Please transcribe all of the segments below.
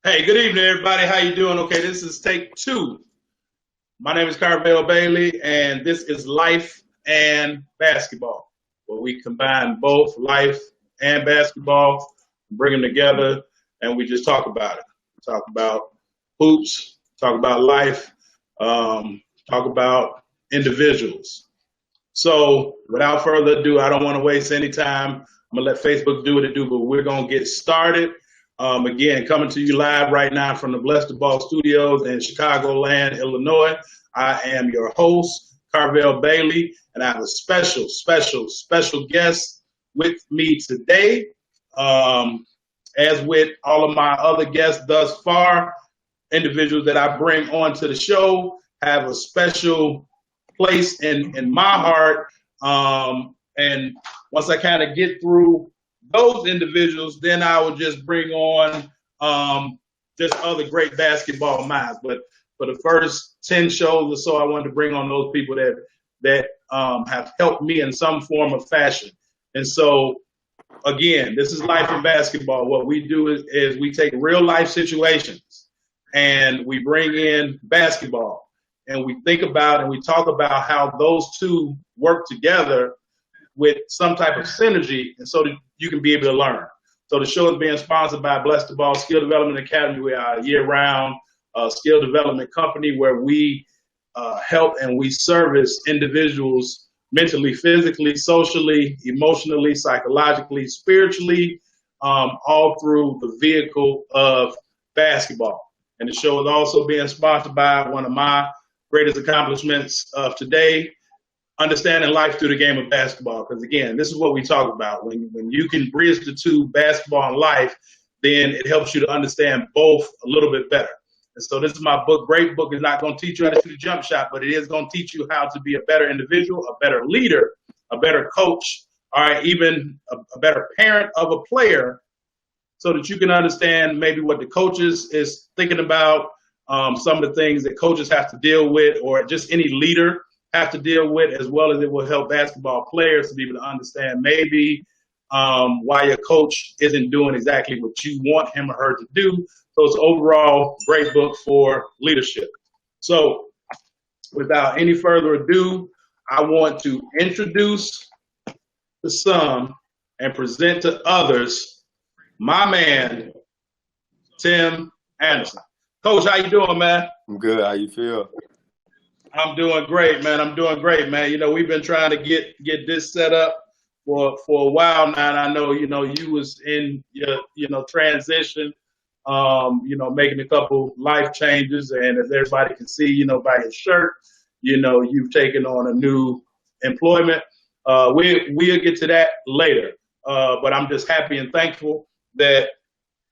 Hey, good evening, everybody. How you doing? Okay, this is take two. My name is Carvel Bailey, and this is Life and Basketball, where we combine both life and basketball, bring them together, and we just talk about it. Talk about hoops, talk about life, talk about individuals. So, without further ado, I don't want to waste any time. I'm gonna let Facebook do what it do, but we're gonna get started. Again, coming to you live right now from the Bless the Ball Studios in Chicagoland, Illinois. I am your host, Carvel Bailey, and I have a special guest with me today. As with all of my other guests thus far, individuals that I bring onto the show have a special place in my heart. And once I kind of get through those individuals, then I will just bring on just other great basketball minds. But for the first 10 shows or so, I wanted to bring on those people that have helped me in some form of fashion. And so, again, this is Life in Basketball. What we do is we take real life situations and we bring in basketball and we think about and we talk about how those two work together with some type of synergy, and so that you can be able to learn. So the show is being sponsored by Bless the Ball Skill Development Academy. We are a year-round skill development company where we help and we service individuals mentally, physically, socially, emotionally, psychologically, spiritually, all through the vehicle of basketball. And the show is also being sponsored by one of my greatest accomplishments of today, understanding life through the game of basketball. Because again, this is what we talk about. When you can bridge the two, basketball and life, then it helps you to understand both a little bit better. And so this is my book. Great book is not going to teach you how to shoot a jump shot, but it is going to teach you how to be a better individual, a better leader, a better coach, all right, even a better parent of a player, so that you can understand maybe what the coaches is thinking about, some of the things that coaches have to deal with, or just any leader have to deal with, as well as it will help basketball players to be able to understand maybe why your coach isn't doing exactly what you want him or her to do. So it's overall great book for leadership. So without any further ado, I want to introduce to some and present to others my man, Tim Anderson. Coach, how you doing, man? I'm good. How you feel? I'm doing great, man. I'm doing great, man. You know, we've been trying to get this set up for a while now, and I know, you was in your, transition, making a couple life changes, and as everybody can see, by your shirt, you've taken on a new employment. We'll get to that later, but I'm just happy and thankful that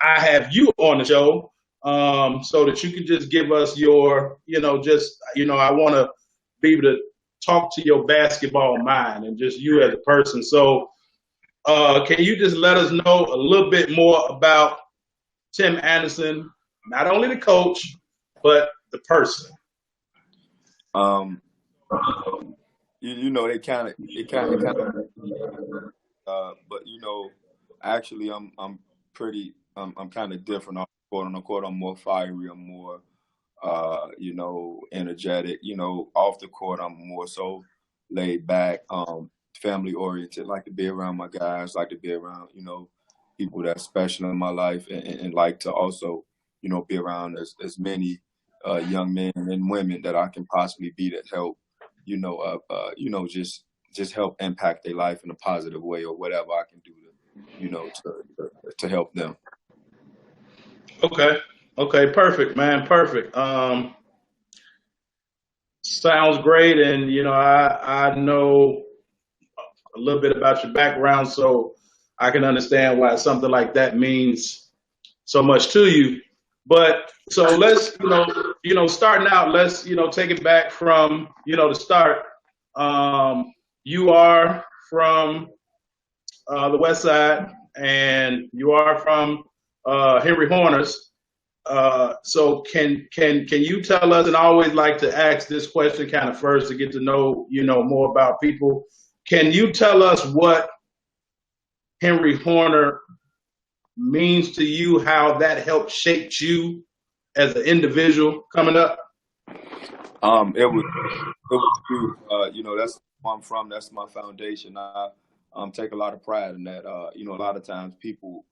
I have you on the show, so that you can just give us your, I want to be able to talk to your basketball mind and just you as a person. So can you just let us know a little bit more about Tim Anderson, not only the coach, but the person? They kind of, but actually, I'm pretty, I'm kind of different on the court. On the court, I'm more fiery. I'm more, energetic. Off the court, I'm more so laid back, family oriented. Like to be around my guys. Like to be around, people that's special in my life, and like to also, be around as many young men and women that I can possibly be that help, just help impact their life in a positive way, or whatever I can do to help them. Okay, perfect, man, perfect. Sounds great, and I know a little bit about your background, so I can understand why something like that means so much to you. But so let's, starting out, let's, take it back from, the start. You are from the West Side, and you are from Henry Horner's. So can you tell us, and I always like to ask this question kind of first to get to know, more about people. Can you tell us what Henry Horner means to you, how that helped shape you as an individual coming up? It was huge. That's where I'm from. That's my foundation. I take a lot of pride in that. A lot of times people,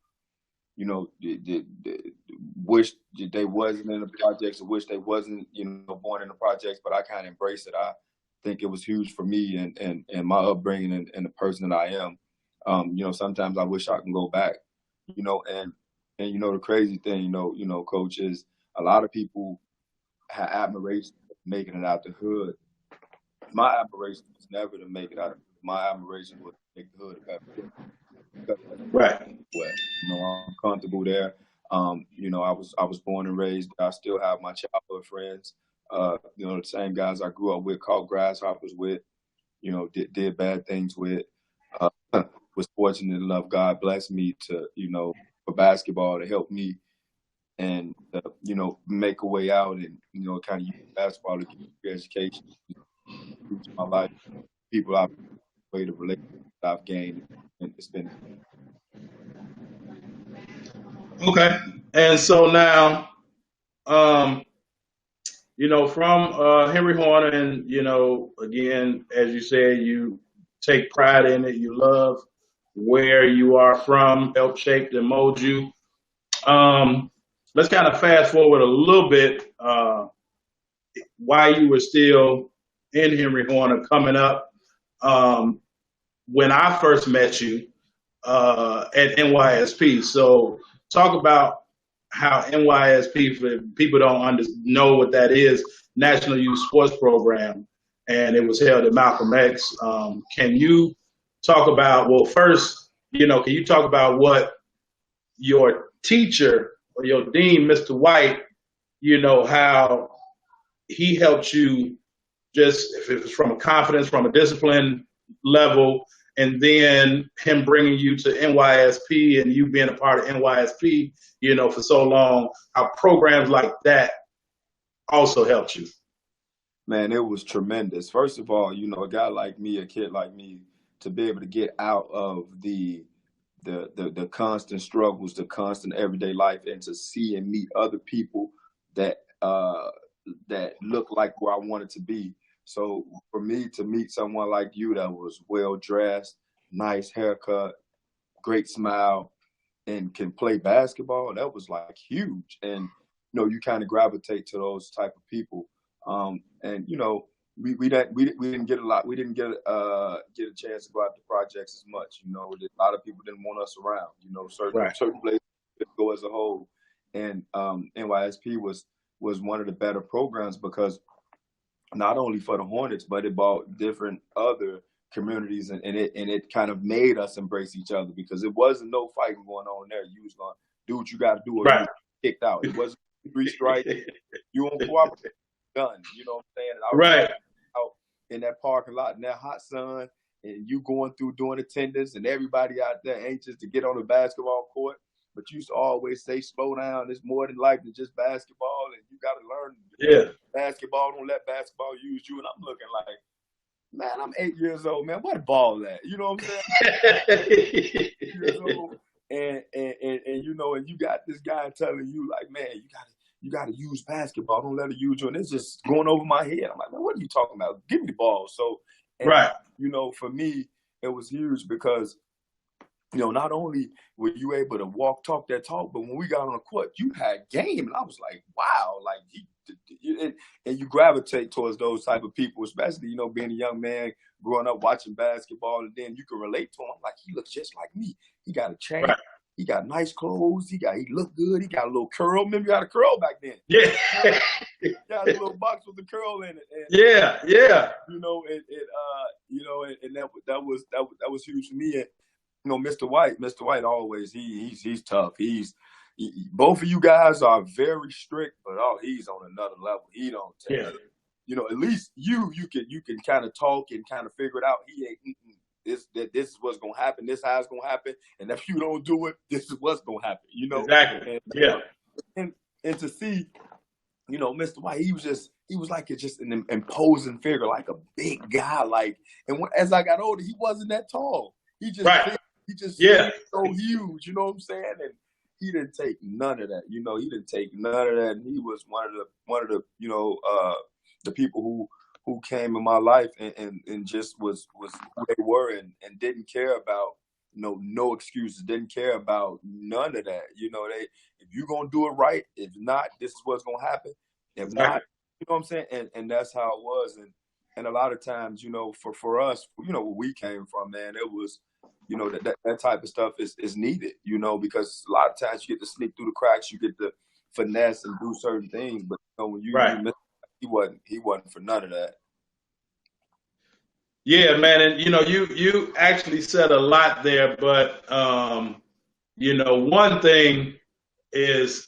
wish they wasn't in the projects, or wish they wasn't, born in the projects. But I kind of embrace it. I think it was huge for me and my upbringing and the person that I am. Sometimes I wish I can go back. And the crazy thing, Coach, is a lot of people have admiration for making it out the hood. My admiration was never to make it out. My admiration was to make the hood a better place. Right. I'm comfortable there. I was born and raised. I still have my childhood friends. The same guys I grew up with, caught grasshoppers with. Did bad things with. Was fortunate enough. God blessed me to, for basketball to help me and make a way out and kind of use basketball to get education. My life, people I've way to relate I've gained, and it's been okay. And so now, from Henry Horner, and again, as you said, you take pride in it. You love where you are from, helped shape and mold you. Let's kind of fast forward a little bit. Why you were still in Henry Horner coming up. When I first met you at NYSP. So talk about how NYSP, for people don't know what that is, National Youth Sports Program, and it was held at Malcolm X. Can you talk about, well, first, can you talk about what your teacher or your dean, Mr. White, how he helped you, just if it was from a confidence, from a discipline level, and then him bringing you to NYSP and you being a part of NYSP, for so long, how programs like that also helped you? Man, it was tremendous. First of all, a guy like me, a kid like me, to be able to get out of the constant struggles, the constant everyday life, and to see and meet other people that look like where I wanted to be. So for me to meet someone like you that was well dressed, nice haircut, great smile, and can play basketball, that was like huge. And you kind of gravitate to those type of people. We didn't get a lot. We didn't get a chance to go out to projects as much. A lot of people didn't want us around. Certain places didn't go as a whole. And NYSP was one of the better programs because not only for the Hornets, but it brought different other communities, and it kind of made us embrace each other because it wasn't no fighting going on there. You was gonna do what you got to do, or you kicked out. It wasn't 3 strikes. You won't cooperate. Done. You know what I'm saying? And I was out in that parking lot in that hot sun, and you going through doing attendance, and everybody out there anxious to get on the basketball court. But you used to always say, slow down. It's more than life than just basketball, and you got to learn. Yeah. Basketball, don't let basketball use you. And I'm looking like, man, I'm 8 years old, man. What a ball at? You know what I'm saying? 8 years old, and and you got this guy telling you like, man, you got to use basketball. Don't let it use you. And it's just going over my head. I'm like, man, what are you talking about? Give me the ball. So, for me, it was huge because, not only were you able to walk, talk that talk, but when we got on the court, you had game. And I was like, wow, like, and you gravitate towards those type of people, especially, being a young man growing up watching basketball, and then you can relate to him. I'm like, he looks just like me. He got a chain. Right. He got nice clothes. He looked good. He got a little curl. Remember, you had a curl back then. Yeah. He got a little box with the curl in it. And, yeah. And that was huge for me. And Mr. White always he's tough. Both of you guys are very strict, but he's on another level. He don't take it. At least you can kind of talk and kind of figure it out. He ain't. This is what's gonna happen. This is how it's gonna happen. And if you don't do it, this is what's gonna happen. Exactly. And to see, Mr. White, he was like just an imposing figure, like a big guy. Like, and as I got older, he wasn't that tall. He just so huge. You know what I'm saying? he didn't take none of that. You know, he didn't take none of that. And he was one of the the people who came in my life and just was who they were and didn't care about no excuses, didn't care about none of that. You know, if you're gonna do it right, if not, this is what's gonna happen. If not, you know what I'm saying? And that's how it was. And a lot of times, for us, where we came from, man, it was, that type of stuff is needed, because a lot of times you get to sneak through the cracks, you get to finesse and do certain things, but when you he wasn't for none of that. Yeah, man, and you actually said a lot there, but one thing is,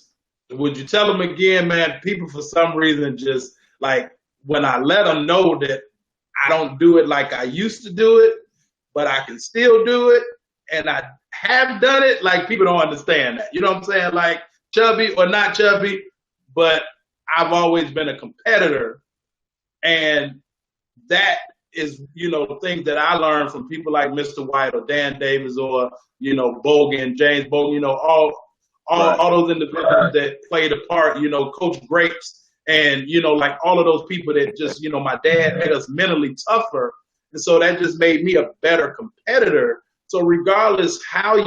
would you tell them again, man? People for some reason just like when I let them know that I don't do it like I used to do it, but I can still do it, and I have done it. Like people don't understand that. You know what I'm saying? Like chubby or not chubby, but I've always been a competitor, and that is, things that I learned from people like Mr. White or Dan Davis or, Bogan, James Bogan, all those individuals that played a part, Coach Grapes and, like all of those people that just, my dad made us mentally tougher. And so that just made me a better competitor. So regardless how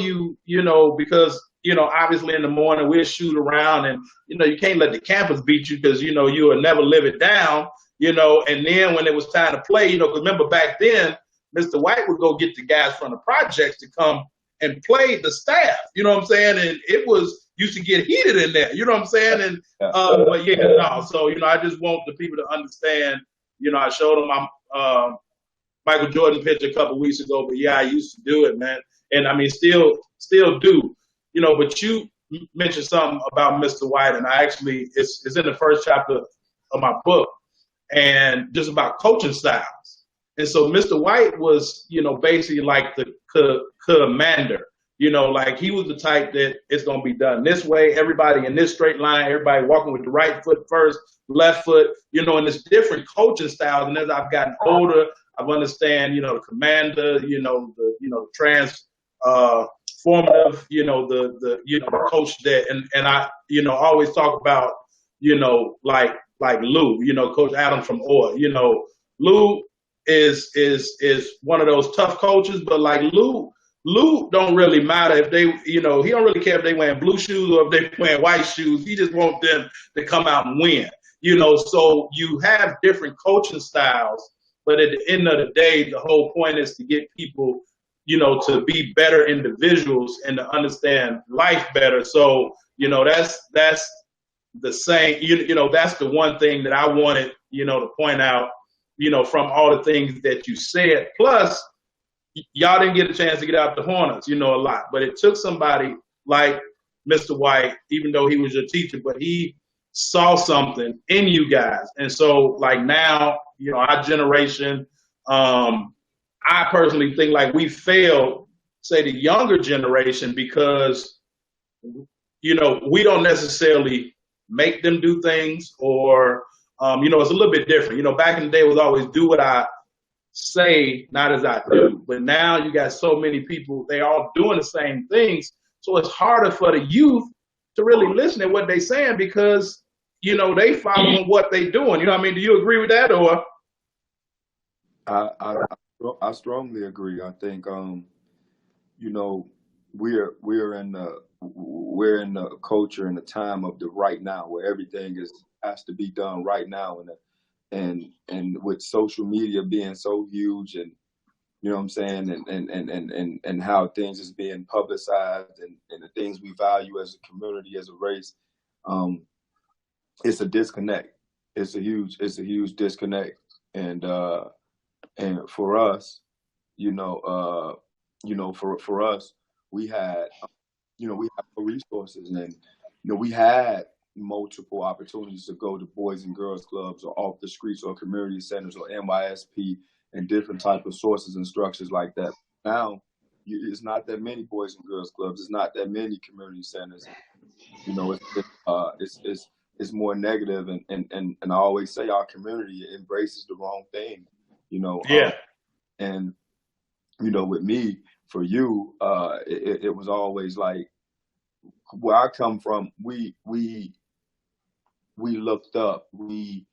because, obviously in the morning we'll shoot around and, you can't let the campus beat you because, you will never live it down. And then when it was time to play, because remember back then, Mr. White would go get the guys from the projects to come and play the staff, you know what I'm saying? And it used to get heated in there, you know what I'm saying? And, but yeah, no. So, I just want the people to understand, I showed them my Michael Jordan picture a couple weeks ago, but yeah, I used to do it, man. And I mean, still do, but you mentioned something about Mr. White, and I actually, it's in the first chapter of my book. And just about coaching styles. And so Mr. White was, basically like the commander, like he was the type that it's going to be done this way. Everybody in this straight line, everybody walking with the right foot first, left foot, and it's different coaching styles. And as I've gotten older, I've understand, the commander, the transformative, the coach that, and I, always talk about, like Lou, Coach Adams from Orr. Lou is one of those tough coaches, but like Lou don't really matter if they, he don't really care if they wearing blue shoes or if they wearing white shoes. He just wants them to come out and win. So you have different coaching styles, but at the end of the day, the whole point is to get people, to be better individuals and to understand life better. So, that's the same, that's the one thing that I wanted, to point out, from all the things that you said. Plus, y'all didn't get a chance to get out the Hornets, a lot. But it took somebody like Mr. White, even though he was your teacher, but he saw something in you guys. And so, like now, our generation, I personally think like we failed, say the younger generation, because, we don't necessarily make them do things or, it's a little bit different. Back in the day it was always do what I say, not as I do. But now you got so many people, they all doing the same things. So it's harder for the youth to really listen to what they saying because, they following what they doing. You know what I mean? Do you agree with that or? I strongly agree. I think, we're in the culture and the time of the right now where everything has to be done right now, and with social media being so huge, and you know what I'm saying, and how things is being publicized, and the things we value as a community, as a race, it's a disconnect. It's a huge disconnect, and for us, for us, we had resources, and we had multiple opportunities to go to boys and girls clubs or off the streets or community centers or NYSP and different type of sources and structures like that. Now, it's not that many boys and girls clubs. It's not that many community centers. It's more negative, and I always say our community embraces the wrong thing. And with me, for you, it was always like where I come from, we looked up. We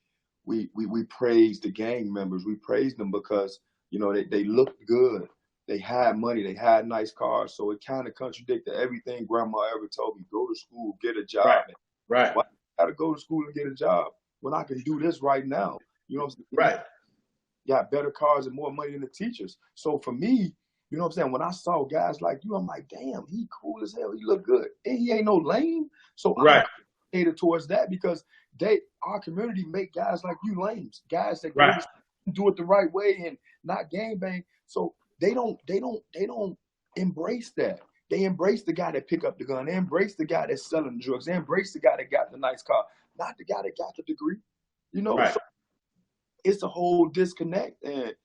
praised the gang members. We praised them because, you know, they looked good. They had money. They had nice cars. So it kind of contradicted everything grandma ever told me. Go to school, get a job. Right. Right. Why I gotta go to school and get a job when I can do this right now? You know what I'm saying? Right. Got better cars and more money than the teachers. So for me, you know what I'm saying? When I saw guys like you, I'm like, damn, he cool as hell. He look good. And he ain't no lame. So Right. I'm catered towards that because our community make guys like you lames. Guys that Right. do it the right way and not gang bang. So they don't embrace that. They embrace the guy that pick up the gun. They embrace the guy that's selling the drugs. They embrace the guy that got the nice car, not the guy that got the degree. You know, Right. so it's a whole disconnect. And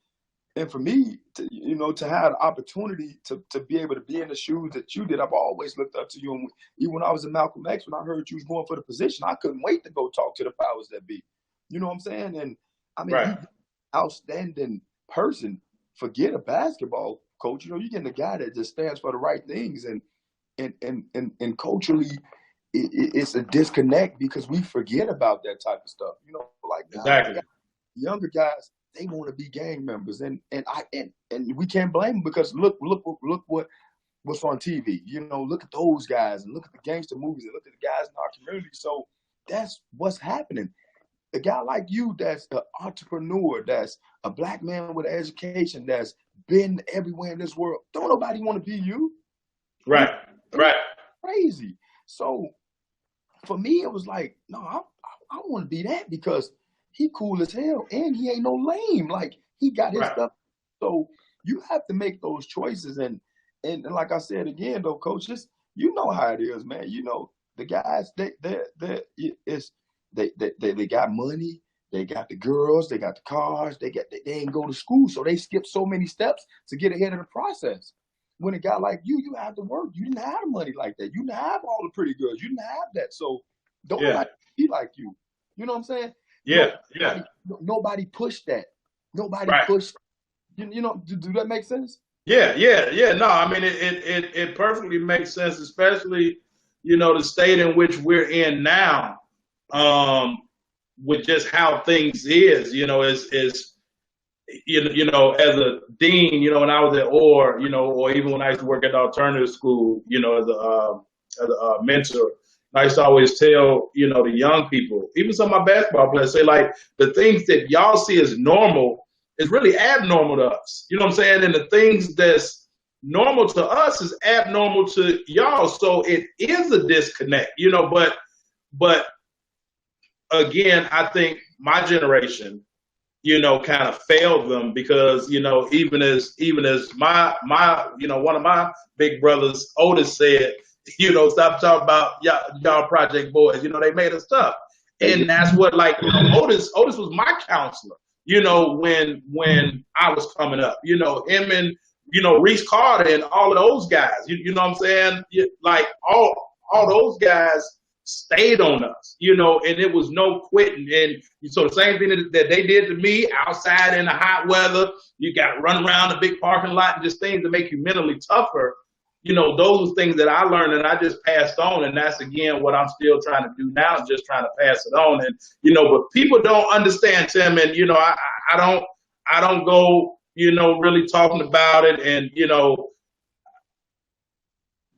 for me, to have the opportunity to be able to be in the shoes that you did, I've always looked up to you. And even when I was in Malcolm X, when I heard you was going for the position, I couldn't wait to go talk to the powers that be. You know what I'm saying? And I mean, Right. he's an outstanding person. Forget a basketball coach. You know, you're getting a guy that just stands for the right things. And culturally, it's a disconnect because we forget about that type of stuff. You know, like Exactly. younger guys, they want to be gang members, and we can't blame them because look what's on TV. You know, look at those guys and look at the gangster movies and look at the guys in our community. So that's what's happening. A guy like you, that's an entrepreneur, that's a black man with an education, that's been everywhere in this world. Don't nobody want to be you. Right. Right. Crazy. So for me, it was like, no, I want to be that because he cool as hell and he ain't no lame. Like he got his stuff. So you have to make those choices. And like I said again, though, coach, just you know how it is, man. You know the guys they got money, they got the girls, they got the cars, they ain't go to school, so they skip so many steps to get ahead of the process. When a guy like you have to work. You didn't have the money like that. You didn't have all the pretty girls. You didn't have that. So don't be like you. You know what I'm saying? Yeah. Nobody pushed that. Nobody pushed. You know, do that make sense? Yeah. No, I mean it perfectly makes sense, especially, you know, the state in which we're in now, with just how things is, you know, is you know, as a dean, you know, when I was at Orr, you know, or even when I used to work at the alternative school, you know, as a mentor, I used to always tell, you know, the young people, even some of my basketball players, say like the things that y'all see as normal is really abnormal to us. You know what I'm saying? And the things that's normal to us is abnormal to y'all. So it is a disconnect, you know, but again, I think my generation, you know, kind of failed them because, you know, even as my, you know, one of my big brothers, Otis, said, you know, stop talking about y'all Project Boys. You know, they made us tough. And that's what, like, you know, Otis was my counselor, you know, when I was coming up, you know, him and, you know, Reese Carter and all of those guys, you know what I'm saying? Like all those guys stayed on us, you know, and it was no quitting. And so the same thing that they did to me outside in the hot weather, you got to run around the big parking lot and just things to make you mentally tougher. You know, those are things that I learned and I just passed on. And that's, again, what I'm still trying to do now, just trying to pass it on. And, you know, but people don't understand, Tim, and, you know, I don't go, you know, really talking about it. And, you know,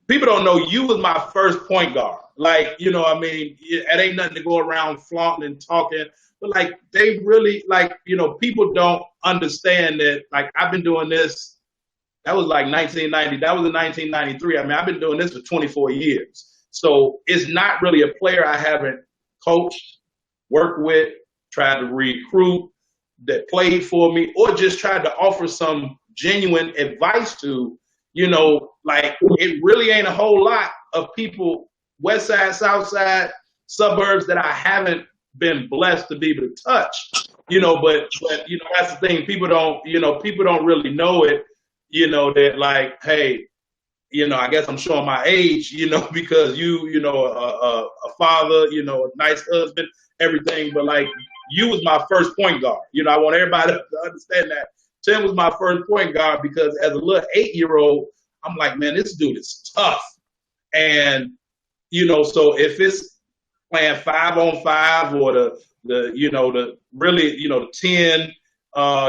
people don't know you was my first point guard. Like, you know, I mean, it ain't nothing to go around flaunting and talking. But, like, they really, like, you know, people don't understand that, like, I've been doing this. That was like 1990. That was in 1993. I mean, I've been doing this for 24 years. So it's not really a player I haven't coached, worked with, tried to recruit, that played for me, or just tried to offer some genuine advice to. You know, like, it really ain't a whole lot of people, west side, south side, suburbs, that I haven't been blessed to be able to touch. You know, but you know, that's the thing. People don't really know it. You know, that, like, hey, you know, I guess I'm showing my age, you know, because you know, a father, you know, a nice husband, everything. But, like, you was my first point guard. You know, I want everybody to understand that. Tim was my first point guard because as a little 8-year-old, I'm like, man, this dude is tough. And So if it's playing 5-on-5 or the really, the 10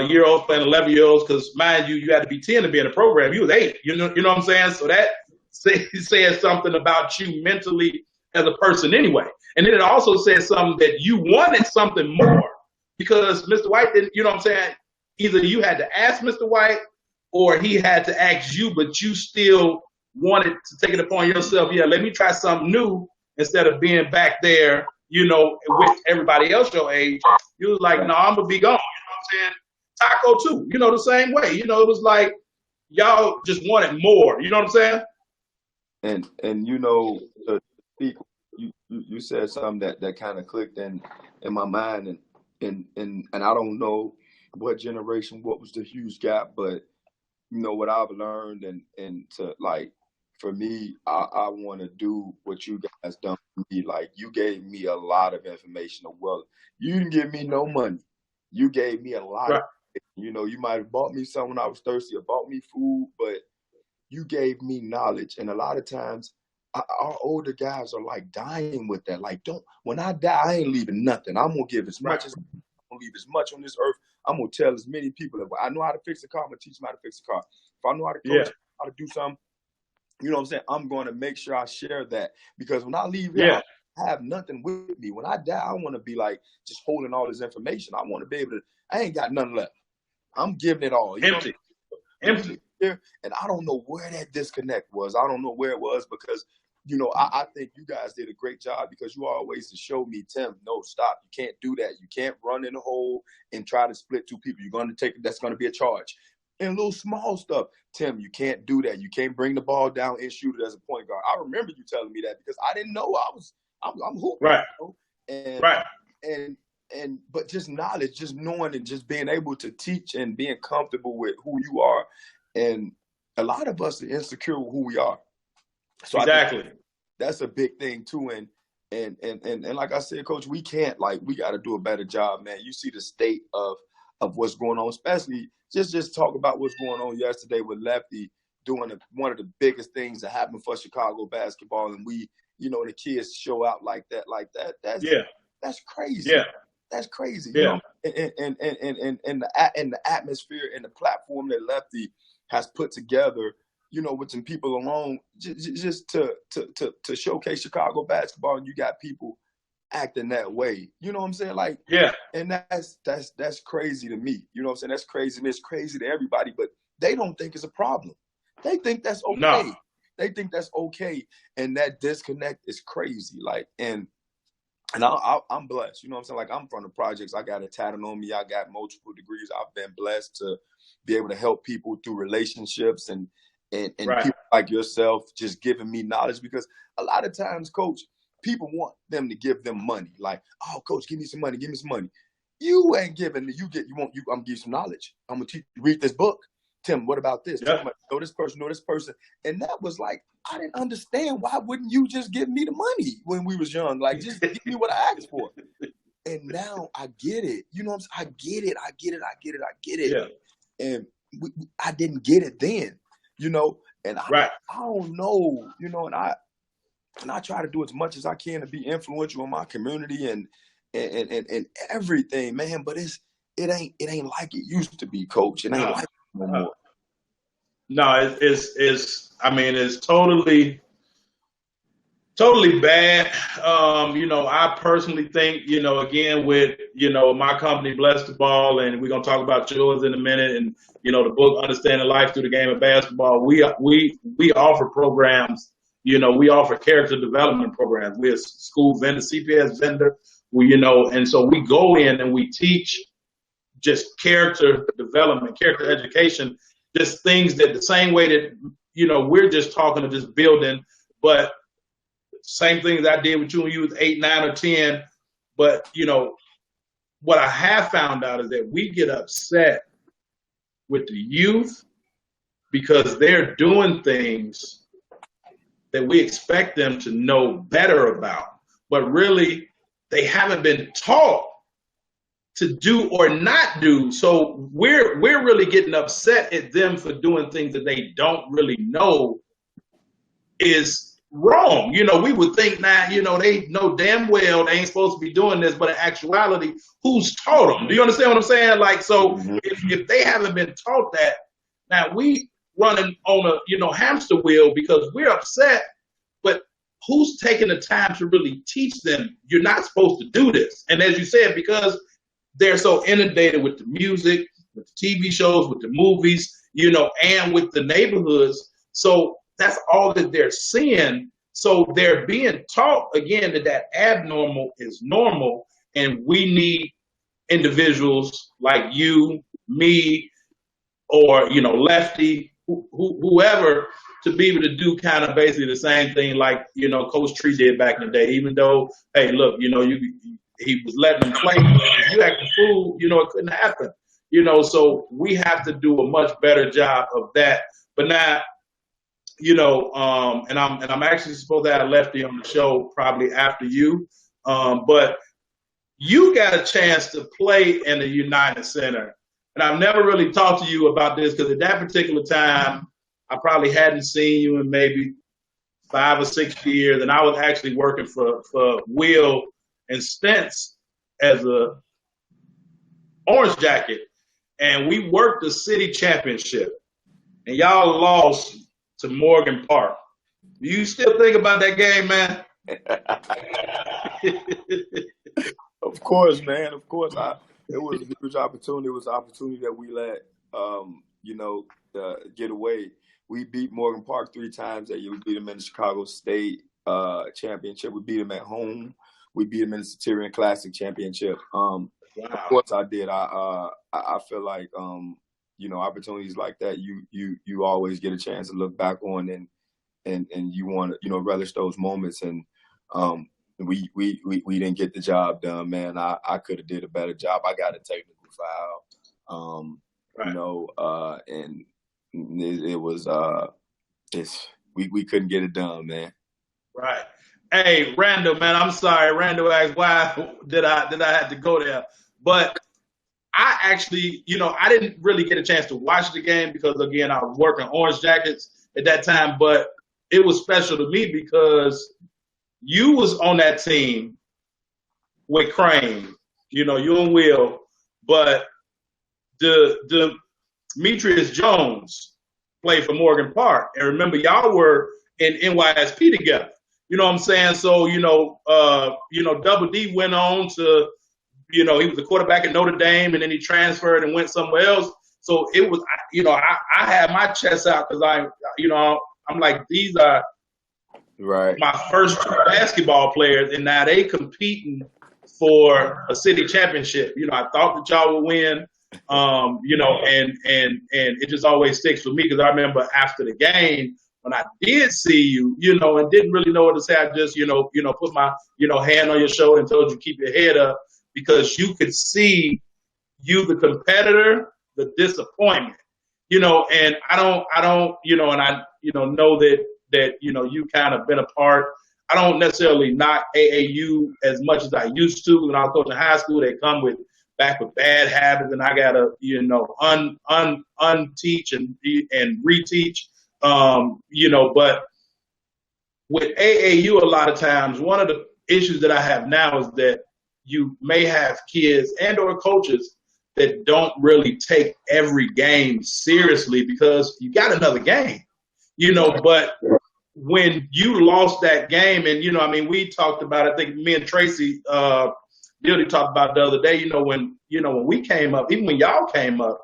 year olds playing 11-year-olds, because mind you, you had to be 10 to be in the program. You was 8, you know what I'm saying? So that says something about you mentally as a person anyway. And then it also says something that you wanted something more, because Mr. White didn't, you know what I'm saying? Either you had to ask Mr. White or he had to ask you, but you still wanted to take it upon yourself. Yeah, let me try something new instead of being back there, with everybody else your age. You was like, no, I'm going to be gone. You know what I'm saying? Taco too, the same way. It was like y'all just wanted more. You know what I'm saying? And you said something that kind of clicked in my mind, and I don't know what generation, what was the huge gap, but what I've learned, and to, like, for me, I want to do what you guys done for me. Like, you gave me a lot of information. Well, you didn't give me no money. You gave me a lot. Right. You might have bought me something when I was thirsty, or bought me food, but you gave me knowledge. And a lot of times, our older guys are like dying with that. Like, when I die, I ain't leaving nothing. I'm gonna give as much as I'm gonna leave as much on this earth. I'm gonna tell as many people. If I know how to fix a car, I'm gonna teach them how to fix a car. If I know how to coach, how to do something, you know what I'm saying? I'm going to make sure I share that, because when I leave here, I have nothing with me. When I die, I want to be like just holding all this information. I want to be able to. I ain't got nothing left. I'm giving it all. Empty. And I don't know where that disconnect was. I don't know where it was, because I think you guys did a great job, because you always to show me, Tim, no, stop. You can't do that. You can't run in a hole and try to split two people. You're going to take, that's going to be a charge. And little small stuff, Tim, you can't do that. You can't bring the ball down and shoot it as a point guard. I remember you telling me that, because I didn't know I'm hooping. Right. But just knowledge, just knowing, and just being able to teach and being comfortable with who you are. And a lot of us are insecure with who we are. So exactly. I think that's a big thing too. And like I said, Coach, we got to do a better job, man. You see the state of what's going on, especially just talk about what's going on yesterday with Lefty doing one of the biggest things that happened for Chicago basketball. And we, the kids show out like that. That's crazy. Yeah. That's crazy. Yeah. And the atmosphere and the platform that Lefty has put together, with some people along, just to showcase Chicago basketball, and you got people acting that way. You know what I'm saying? Like, yeah. And that's crazy to me. You know what I'm saying? That's crazy. And it's crazy to everybody, but they don't think it's a problem. They think that's okay. No. They think that's okay. And that disconnect is crazy. Like, and I'm blessed. You know what I'm saying? Like, I'm from the projects. I got it tatted on me. I got multiple degrees. I've been blessed to be able to help people through relationships and right. people like yourself just giving me knowledge, because a lot of times, Coach, people want them to give them money. Like, oh, Coach, give me some money. Give me some money. You ain't giving. I'm gonna give you some knowledge. I'm gonna teach you, read this book. Tim, what about this? Yep. Know this person. And that was like, I didn't understand. Why wouldn't you just give me the money when we was young? Like, just give me what I asked for. And now I get it. You know what I'm saying? I get it. Yeah. And I didn't get it then, and I don't know, and I try to do as much as I can to be influential in my community and everything, man. But it ain't like it used to be, Coach. It ain't like it no more. No, it's totally bad. I personally think, again, with, my company, Bless the Ball, and we're going to talk about yours in a minute, and, the book, Understanding Life Through the Game of Basketball, we offer programs, we offer character development programs. We're a school vendor, CPS vendor, and so we go in and we teach just character development, character education, just things that the same way that, we're just talking of just building, but same things I did with you when you was 8, 9, or 10. But, what I have found out is that we get upset with the youth because they're doing things that we expect them to know better about. But really, they haven't been taught to do or not do. So we're really getting upset at them for doing things that they don't really know is wrong. You know, we would think now, you know, they know damn well they ain't supposed to be doing this, but in actuality, who's taught them? Do you understand what I'm saying? Like, so if they haven't been taught that, now we running on a, you know, hamster wheel because we're upset, but who's taking the time to really teach them you're not supposed to do this? And as you said, because they're so inundated with the music, with the TV shows, with the movies, you know, and with the neighborhoods. So that's all that they're seeing. So they're being taught again that abnormal is normal, and we need individuals like you, me, or, you know, Lefty, whoever, to be able to do kind of basically the same thing like, you know, Coach Tree did back in the day. Even though, hey, look, you know, he was letting them play. If you act a fool, you know, it couldn't happen. You know, so we have to do a much better job of that. But now, you know, and I'm actually supposed to have Lefty on the show probably after you. But you got a chance to play in the United Center. And I've never really talked to you about this because at that particular time, I probably hadn't seen you in maybe 5 or 6 years. And I was actually working for Will and Stents as a Orange Jacket. And we worked the city championship. And y'all lost to Morgan Park. Do you still think about that game, man? Of course, man. Of course. It was a huge opportunity. It was an opportunity that we let, you know, get away. We beat Morgan Park 3 times that year. We beat them in the Chicago State championship. We beat them at home. We beat them in the Centurion Classic championship. Wow. Of course, I did. I feel like, you know, opportunities like that, you always get a chance to look back on and you want to, you know, relish those moments. And we didn't get the job done, man. I could have did a better job. I got a technical foul, right. You know, and it was we couldn't get it done, man. Right. Hey, Randall, man, I'm sorry. Randall asked why did I have to go there, but I actually, you know, I didn't really get a chance to watch the game because, again, I was working Orange Jackets at that time, but it was special to me because you was on that team with Crane, you know, you and Will, but the Demetrius Jones played for Morgan Park. And remember, y'all were in NYSP together. You know what I'm saying? So, you know, Double D went on to, you know, he was a quarterback at Notre Dame, and then he transferred and went somewhere else. So it was, you know, I had my chest out because I'm like, these are right my first 2 basketball players, and now they competing for a city championship. You know, I thought that y'all would win, you know, and it just always sticks with me because I remember after the game when I did see you, you know, and didn't really know what to say. I just, you know, put my, you know, hand on your shoulder and told you keep your head up because you could see you, the competitor, the disappointment, you know, and I don't, you know, and I, you know that, you know, you kind of been a part. I don't necessarily knock AAU as much as I used to. When I was coaching high school, they come back with bad habits, and I gotta, you know, unteach and reteach. You know, but with AAU, a lot of times, one of the issues that I have now is that you may have kids and or coaches that don't really take every game seriously because you got another game, you know, but when you lost that game and, you know, I mean, we talked about it, I think me and Tracy really talked about it the other day, you know, when we came up, even when y'all came up,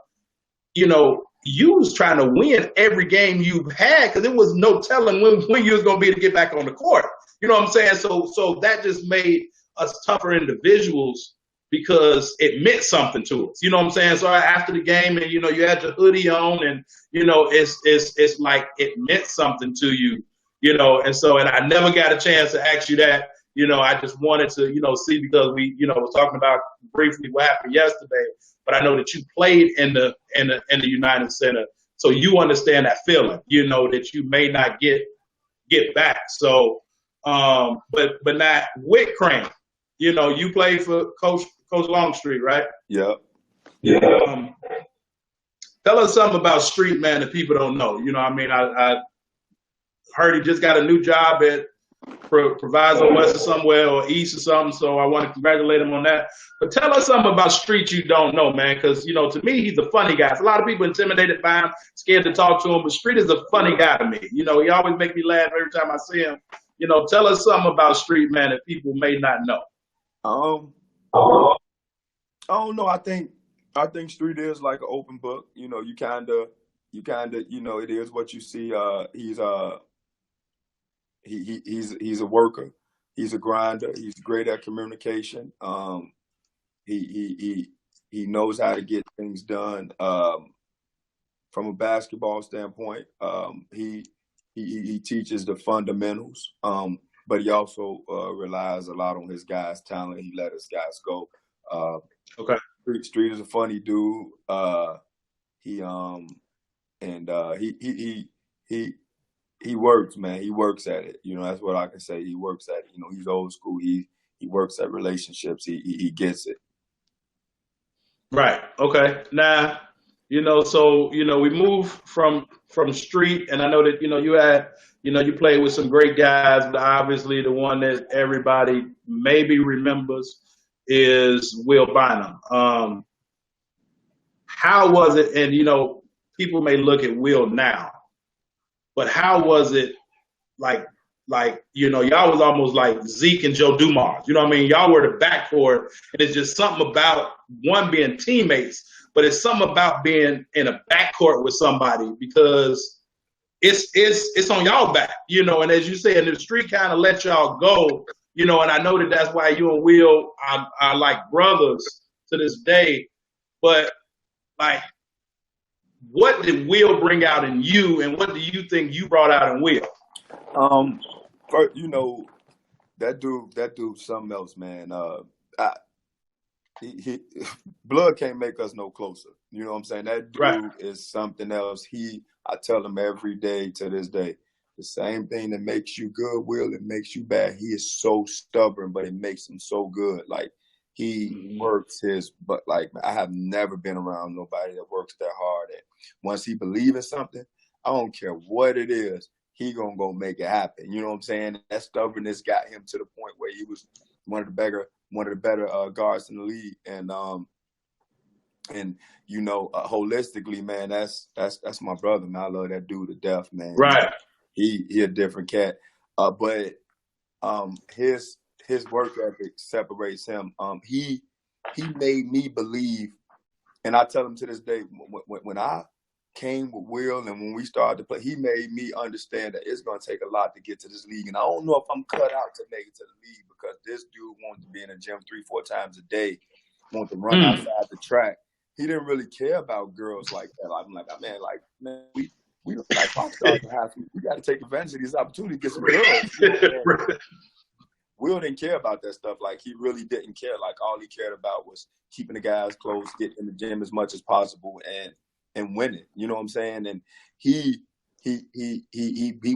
you know, you was trying to win every game you've had because there was no telling when you was going to be to get back on the court. You know what I'm saying? So that just made us tougher individuals because it meant something to us. You know what I'm saying? So after the game and, you know, you had your hoodie on and, you know, it's like it meant something to you, you know. And so, and I never got a chance to ask you that. You know, I just wanted to, you know, see because we, you know, was talking about briefly what happened yesterday, but I know that you played in the United Center, so you understand that feeling, you know, that you may not get back. So, but not with Crane, you know, you played for Coach Longstreet, right? Yeah. Tell us something about Street, man, that people don't know. You know, I mean, I heard he just got a new job at Proviso West or somewhere, or East or something. So I want to congratulate him on that. But tell us something about Street you don't know, man. Because, to me, he's a funny guy. A lot of people intimidated by him, scared to talk to him. But Street is a funny guy to me. He always make me laugh every time I see him. Tell us something about Street, man, that people may not know. I don't know. I think Street is like an open book. You kind of, it is what you see. He's a worker. He's a grinder. He's great at communication. He knows how to get things done. From a basketball standpoint, he teaches the fundamentals. But he also relies a lot on his guys' talent. He let his guys go. Okay. Street is a funny dude. He works, man. He works at it. That's what I can say. He works at it. He's old school. He works at relationships. He gets it. Right. Okay. Now, so we move from Street, and I know that you had you played with some great guys, but obviously the one that everybody maybe remembers is Will Bynum. How was it? And people may look at Will now, but how was it like y'all was almost like Zeke and Joe Dumars. You know what I mean? Y'all were the backcourt, and it's just something about one being teammates, but it's something about being in a backcourt with somebody because it's on y'all back, and as you say, and the Street kind of let y'all go, and I know that's why you and Will are like brothers to this day, but like, what did Will bring out in you, and what do you think you brought out in Will? First, that dude, something else, man. Blood can't make us no closer. You know what I'm saying? That dude right. is something else. I tell him every day to this day, the same thing that makes you good, Will, it makes you bad. He is so stubborn, but it makes him so good. Like, he works but like, I have never been around nobody that works that hard. And once he believes in something, I don't care what it is, he gonna go make it happen. You know what I'm saying? That stubbornness got him to the point where he was one of the better guards in the league. And holistically, man, that's my brother, man. I love that dude to death, man. Right. He a different cat. But his work ethic separates him. He made me believe, and I tell him to this day, when I came with Will and when we started to play, he made me understand that it's going to take a lot to get to this league. And I don't know if I'm cut out to make it to the league because this dude wanted to be in the gym 3-4 times a day, wanted to run outside the track. He didn't really care about girls like that. I'm like, man, we like rock stars in high school. We got to take advantage of this opportunity to get some girls. Will didn't care about that stuff. Like, he really didn't care. Like, all he cared about was keeping the guys close, getting in the gym as much as possible, and winning. You know what I'm saying? And he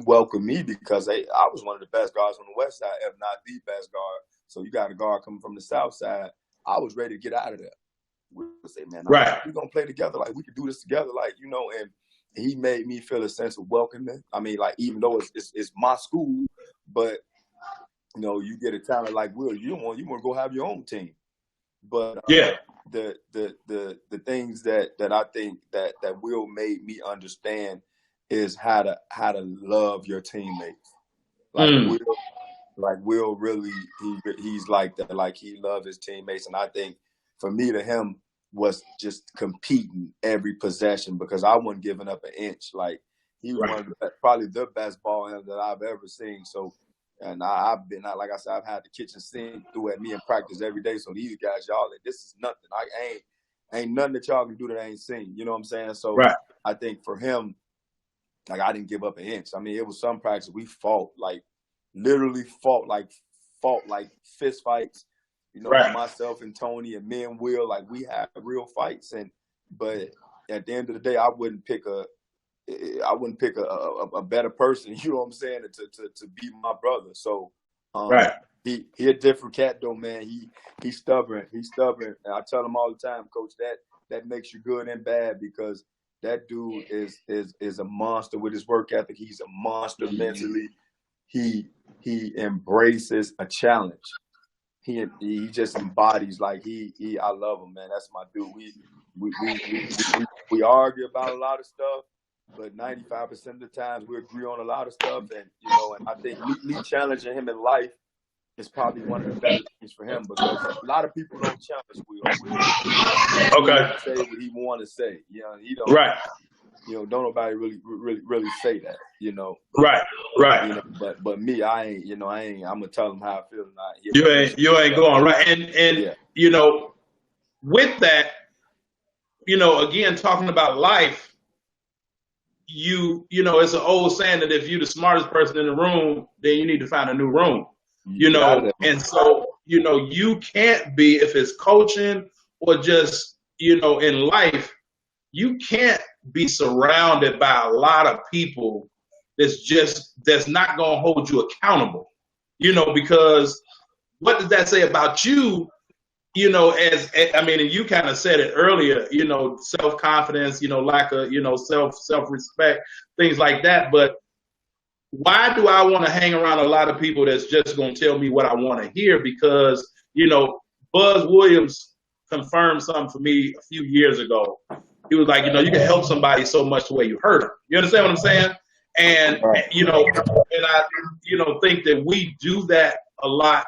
welcomed me because I was one of the best guards on the west side, if not the best guard. So you got a guard coming from the south side. I was ready to get out of there. We would say, man, right, we're gonna play together. Like, we could do this together. Like, and he made me feel a sense of welcoming. I mean, like, even though it's my school, but you get a talent like Will, you want to go have your own team. But the things that I think that Will made me understand is how to love your teammates. Like, Will really, he's like that. Like, he loves his teammates, and I think for me to him was just competing every possession because I wasn't giving up an inch. Like, he was one of probably the best ball handler that I've ever seen. So. And I've been, like I said, I've had the kitchen sink through at me in practice every day. So these guys, y'all, this is nothing. Ain't nothing that y'all can do that I ain't seen. You know what I'm saying? So I think for him, like, I didn't give up an inch. I mean, it was some practice we fought, like, literally fought like fist fights. Myself and Tony and me and Will, like, we had real fights. But at the end of the day, I wouldn't pick a better person, you know what I'm saying, to be my brother. So he a different cat though, man. He's stubborn. And I tell him all the time, Coach, that makes you good and bad because That dude is a monster with his work ethic. He's a monster mentally. He embraces a challenge. He just embodies like I love him, man. That's my dude. We argue about a lot of stuff, but 95% of the times we agree on a lot of stuff. And and I think me challenging him in life is probably one of the better things for him, because a lot of people don't challenge Will. Okay. Say what he want to say. He don't. Right. Don't nobody really say that. Right. But me, I ain't. I'm gonna tell him how I feel. You ain't going right. And with that, again, talking about life, it's an old saying that if you're the smartest person in the room, then you need to find a new room. And so, you can't be, if it's coaching or just, in life, you can't be surrounded by a lot of people that's not going to hold you accountable, because what does that say about you? And you kind of said it earlier, self-confidence, lack of, self-respect, things like that. But why do I want to hang around a lot of people that's just going to tell me what I want to hear? Because, Buzz Williams confirmed something for me a few years ago. He was like, you can help somebody so much the way you hurt them. You understand what I'm saying? And, and I, think that we do that a lot,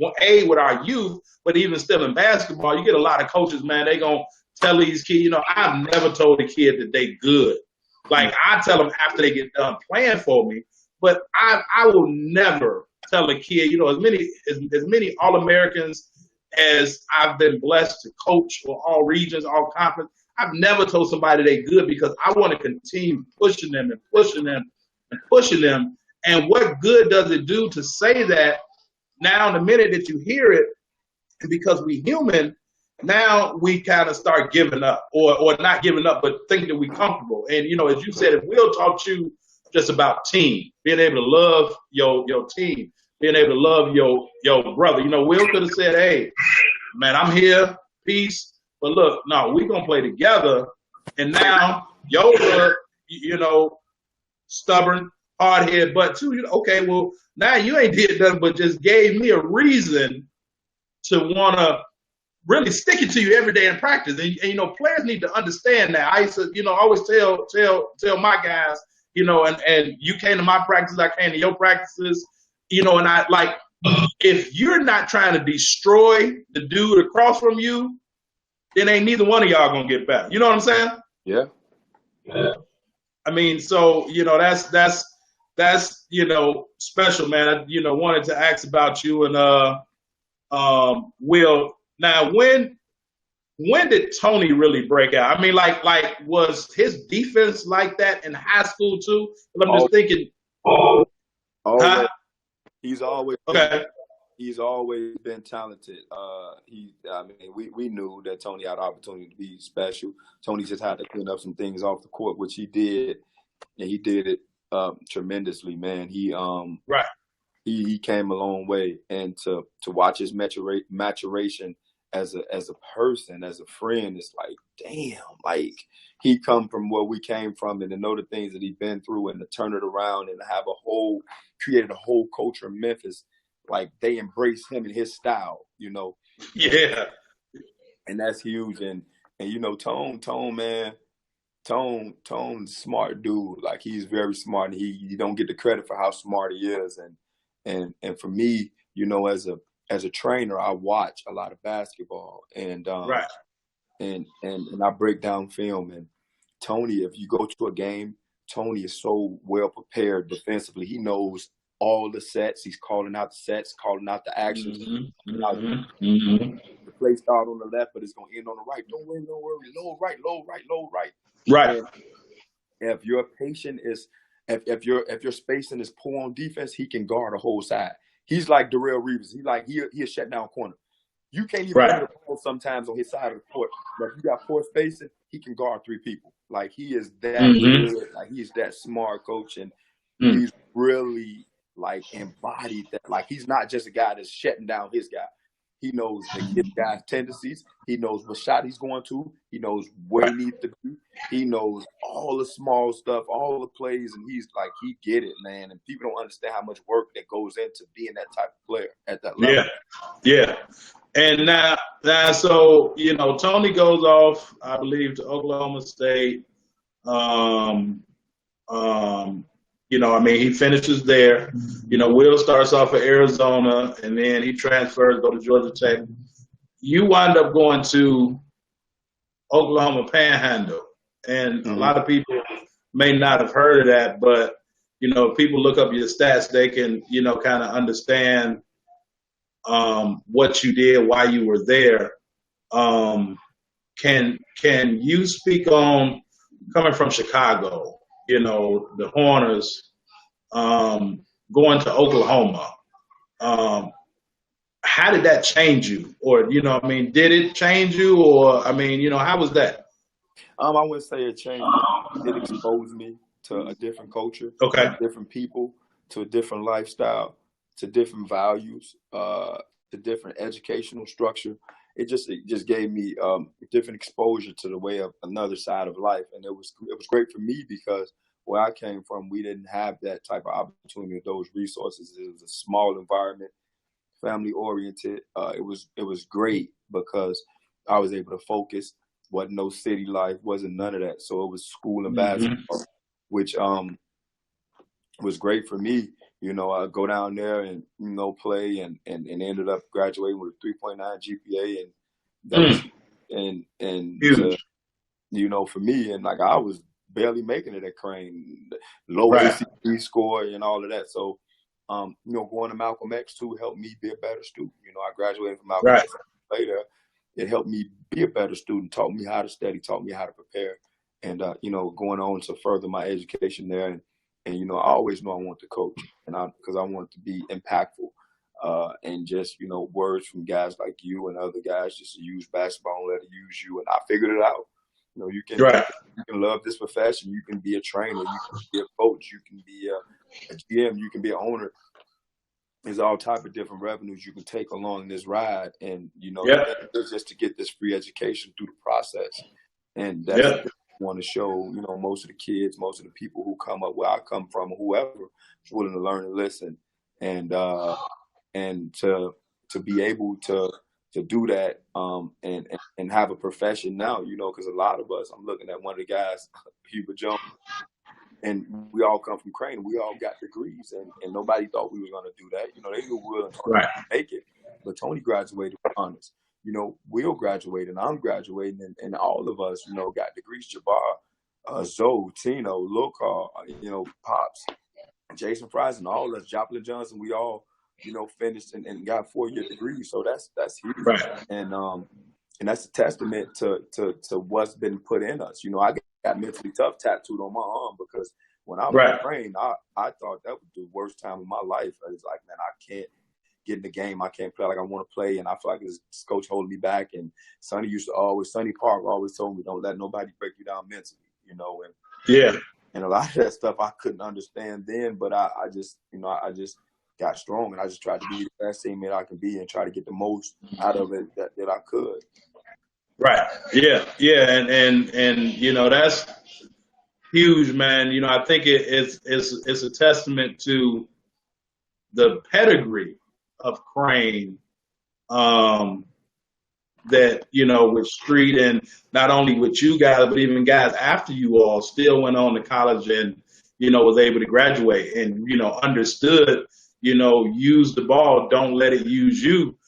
with our youth, but even still in basketball, you get a lot of coaches, man, they going to tell these kids, I've never told a kid that they good. Like, I tell them after they get done playing for me, but I will never tell a kid, as many All-Americans as I've been blessed to coach for all regions, all conference, I've never told somebody they good, because I want to continue pushing them and pushing them and pushing them. And what good does it do to say that? Now, the minute that you hear it, because we human, now we kind of start giving up, or not giving up, but think that we're comfortable. And, as you said, if Will taught you just about team, being able to love your team, being able to love your brother, Will could have said, hey, man, I'm here, peace. But look, no, we're going to play together. And now, Yoda, stubborn, hard-headed, but too, okay, well, now you ain't did nothing but just gave me a reason to want to really stick it to you every day in practice. And players need to understand that. I used to, always tell my guys, and you came to my practices, I came to your practices, and I, like, if you're not trying to destroy the dude across from you, then ain't neither one of y'all going to get better. You know what I'm saying? Yeah. I mean, so, that's special, man. I, wanted to ask about you and Will. Now, when did Tony really break out? I mean, like was his defense like that in high school too? But I'm just thinking. Always. He's always okay. He's always been talented. We knew that Tony had the opportunity to be special. Tony just had to clean up some things off the court, which he did, and he did it tremendously, man. He came a long way, and to watch his maturation as a person, as a friend, it's like, damn, like he come from where we came from, and to know the things that he's been through, and to turn it around and to have created a whole culture in Memphis. Like, they embrace him and his style, Yeah. And that's huge. And Tone, man, Tone's smart dude. Like, he's very smart, and you don't get the credit for how smart he is. And for me, as a trainer, I watch a lot of basketball, and right. And I break down film. And Tony, if you go to a game, Tony is so well prepared defensively. He knows all the sets. He's calling out the sets, calling out the actions. The play start on the left, but it's going to end on the right. Don't worry. Low right. Right. And if your patient is, if your spacing is poor on defense, he can guard a whole side. He's like Darrell Reeves. He'll shut down corner. You can't even get a ball sometimes on his side of the court. But if you got poor spacing, he can guard three people. Like, he is that good. Like, he's that smart coach, and he's really, like, embodied that. Like, he's not just a guy that's shutting down his guy. He knows the guy's tendencies. He knows what shot he's going to. He knows where he needs to be. He knows all the small stuff, all the plays, and he's like, he get it, man. And people don't understand how much work that goes into being that type of player at that level. Yeah. And now, so, you know, Tony goes off, I believe, to Oklahoma State. You know, I mean, he finishes there. You know, Will starts off at Arizona, and then he transfers, go to Georgia Tech. You wind up going to Oklahoma Panhandle, and a lot of people may not have heard of that, but, you know, if people look up your stats, they can, you know, kind of understand what you did, why you were there. Can you speak on, coming from Chicago, you know, the Horners, going to Oklahoma? How did that change you? Or, you know, I mean, did it change you? Or, I mean, you know, how was that? I wouldn't say it changed me. It exposed me to a different culture, Okay. different people, to a different lifestyle, to different values, to different educational structure. It just gave me different exposure to the way of another side of life, and it was great for me because where I came from, we didn't have that type of opportunity, those resources. It was a small environment, family oriented. It was great because I was able to focus. Wasn't no city life, wasn't none of that. So it was school and basketball, which was great for me. You know, I go down there and, you know, play and ended up graduating with a 3.9 GPA, and that was, and you know, for me, and like I was barely making it at Crane, low ACT score and all of that. So, you know, going to Malcolm X too helped me be a better student. You know, I graduated from Malcolm X later. It helped me be a better student, taught me how to study, taught me how to prepare, and you know, going on to further my education there. And you know, I always know I want to coach, and because I want to be impactful, and just, you know, words from guys like you and other guys, just to use basketball and let it use you. And I figured it out. You know, you can love this profession. You can be a trainer. You can be a coach. You can be a GM. You can be an owner. There's all type of different revenues you can take along this ride, and you know, it's just to get this free education through the process. And that's what I want to show. You know, most of the kids, most of the people who come up where I come from, or whoever is willing to learn and listen, and to be able to do that, and have a profession now. You know, because a lot of us, I'm looking at one of the guys, Hubert Jones. And we all come from Crane. We all got degrees, and nobody thought we was going to do that. You know, they knew we were going to make it. But Tony graduated with honors. You know, Will graduated, and I'm graduating, and all of us, you know, got degrees. Jabbar, Zoe, Tino, Lil Carl, you know, Pops, Jason Fries, and all of us, Joplin Johnson, we all, you know, finished and got 4-year degrees. So that's huge. And that's a testament to what's been put in us. You know, I got mentally tough tattooed on my arm because when I was playing, I thought that was the worst time of my life. I was like, man, I can't get in the game. I can't play like I want to play. And I feel like this coach holding me back. And Sonny Park always told me, don't let nobody break you down mentally, you know. And a lot of that stuff I couldn't understand then, but I just got strong, and I just tried to be the best teammate I could be and try to get the most out of it that I could. And you know, that's huge, man. You know, I think it's a testament to the pedigree of Crane, that, you know, with Street, and not only with you guys, but even guys after you all still went on to college and, you know, was able to graduate and, you know, understood, you know, use the ball, don't let it use you.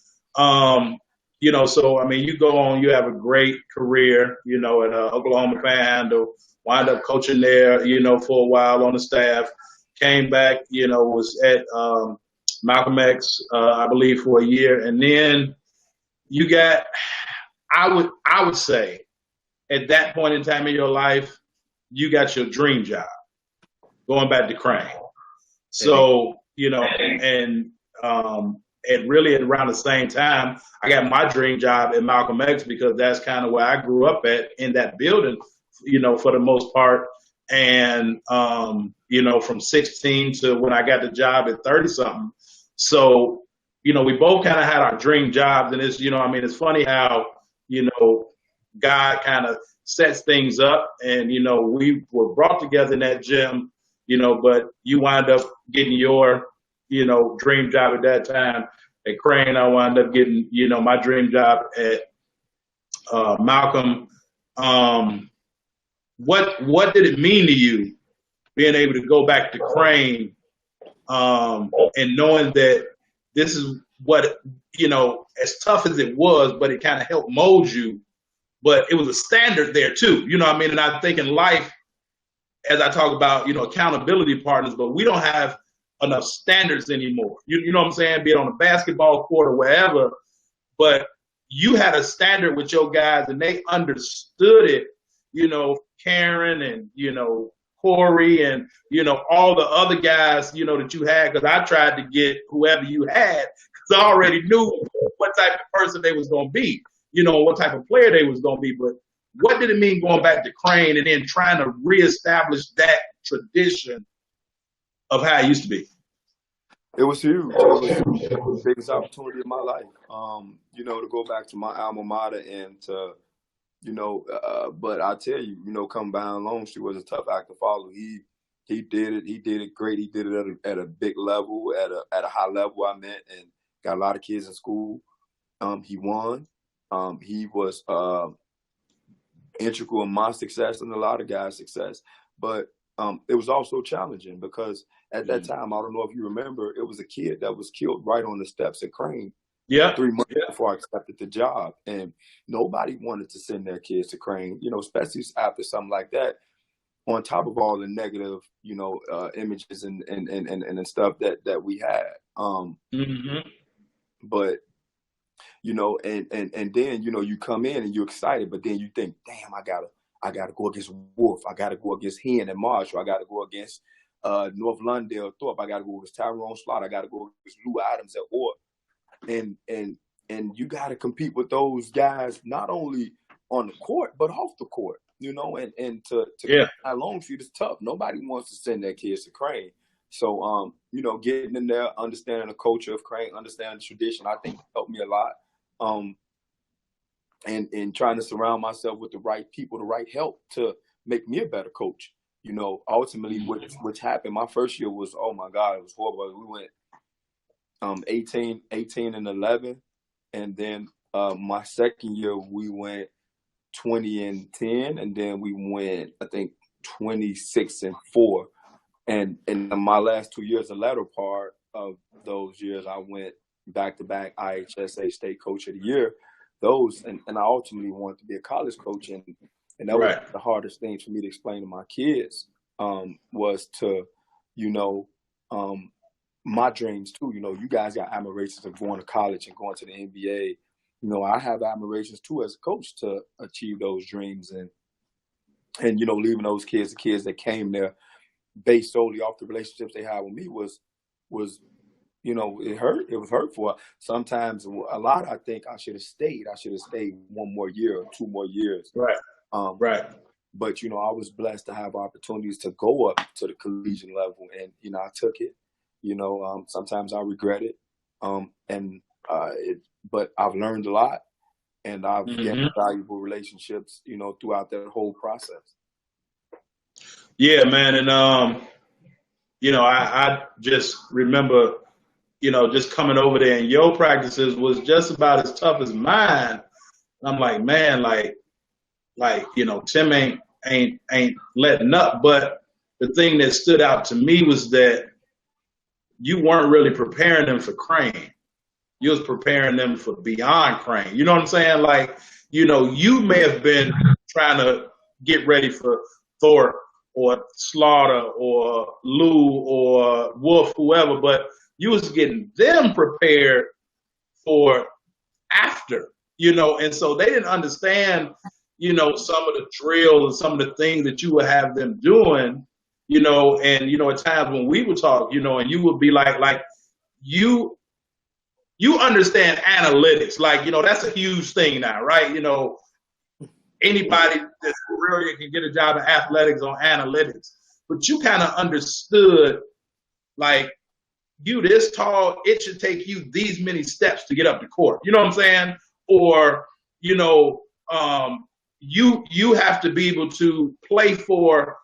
You know, so, I mean, you go on, you have a great career, you know, at Oklahoma Panhandle, wind up coaching there, you know, for a while on the staff, came back, you know, was at Malcolm X, I believe, for a year. And then you got, I would say, at that point in time in your life, you got your dream job, going back to Crane. So, you know, and really at around the same time, I got my dream job at Malcolm X, because that's kind of where I grew up at, in that building, you know, for the most part. And, you know, from 16 to when I got the job at 30 something. So, we both kind of had our dream jobs, and it's, it's funny how, God kind of sets things up, and, we were brought together in that gym, but you wind up getting your, dream job at that time at Crane. I wound up getting, my dream job at Malcolm. What did it mean to you being able to go back to Crane, and knowing that this is what, as tough as it was, but it kind of helped mold you, but it was a standard there too, And I think in life, as I talk about, accountability partners, but we don't have enough standards anymore. You know what I'm saying? Be it on a basketball court or wherever, but you had a standard with your guys and they understood it, Karen and, Corey and, all the other guys, that you had, because I tried to get whoever you had, because I already knew what type of person they was going to be, what type of player they was going to be. But what did it mean going back to Crane and then trying to reestablish that tradition of how it used to be? It was huge. It was the biggest opportunity of my life. To go back to my alma mater and to, but I tell you, coming down Longstreet was a tough act to follow. He did it. He did it great. He did it at a big level, at a high level. I meant, and got a lot of kids in school. He won. He was integral in my success and a lot of guys' success. But it was also challenging because at that time, I don't know if you remember, it was a kid that was killed right on the steps at Crane. Yeah. 3 months before I accepted the job. And nobody wanted to send their kids to Crane, especially after something like that, on top of all the negative, images and stuff that we had. But, and then, you come in and you're excited, but then you think, damn, I gotta go against Wolf. I gotta go against Hen and Marshall. I gotta go against North Lundale, Thorpe. I gotta go against Tyrone Slaughter. I gotta go against Lou Adams at Ort. And you got to compete with those guys not only on the court but off the court, and to Longstreet is tough. Nobody wants to send their kids to Crane. So getting in there, understanding the culture of Crane, understanding the tradition, I think helped me a lot. And trying to surround myself with the right people, the right help to make me a better coach. Ultimately which happened my first year was, oh my God, it was horrible. We went 18 and 11, and then my second year we went 20 and 10, and then we went, I think, 26 and 4. And in my last 2 years, the latter part of those years, I went back-to-back IHSA State Coach of the Year. Those, and I ultimately wanted to be a college coach, and that was the hardest thing for me to explain to my kids, was to, my dreams too. You guys got admirations of going to college and going to the NBA. I have admirations too as a coach to achieve those dreams, and leaving those kids, the kids that came there based solely off the relationships they had with me was it hurt. It was hurtful. Sometimes a lot, I think I should have stayed. I should have stayed 1 more year or 2 more years. Right. But I was blessed to have opportunities to go up to the collegiate level, and I took it. Sometimes I regret it, but I've learned a lot, and I've gained valuable relationships, throughout that whole process. Yeah, man, and I just remember, just coming over there, and your practices was just about as tough as mine. I'm like, man, Tim ain't letting up. But the thing that stood out to me was that you weren't really preparing them for Crane. You was preparing them for beyond Crane. You know what I'm saying? You may have been trying to get ready for Thorpe or Slaughter or Lou or Wolf, whoever, but you was getting them prepared for after, and so they didn't understand, some of the drills and some of the things that you would have them doing, and, at times when we would talk, and you would be like you understand analytics, that's a huge thing now, right? Anybody that's brilliant can get a job in athletics on analytics, but you kind of understood, you this tall, it should take you these many steps to get up the court. You know what I'm saying? Or, you know, you have to be able to play for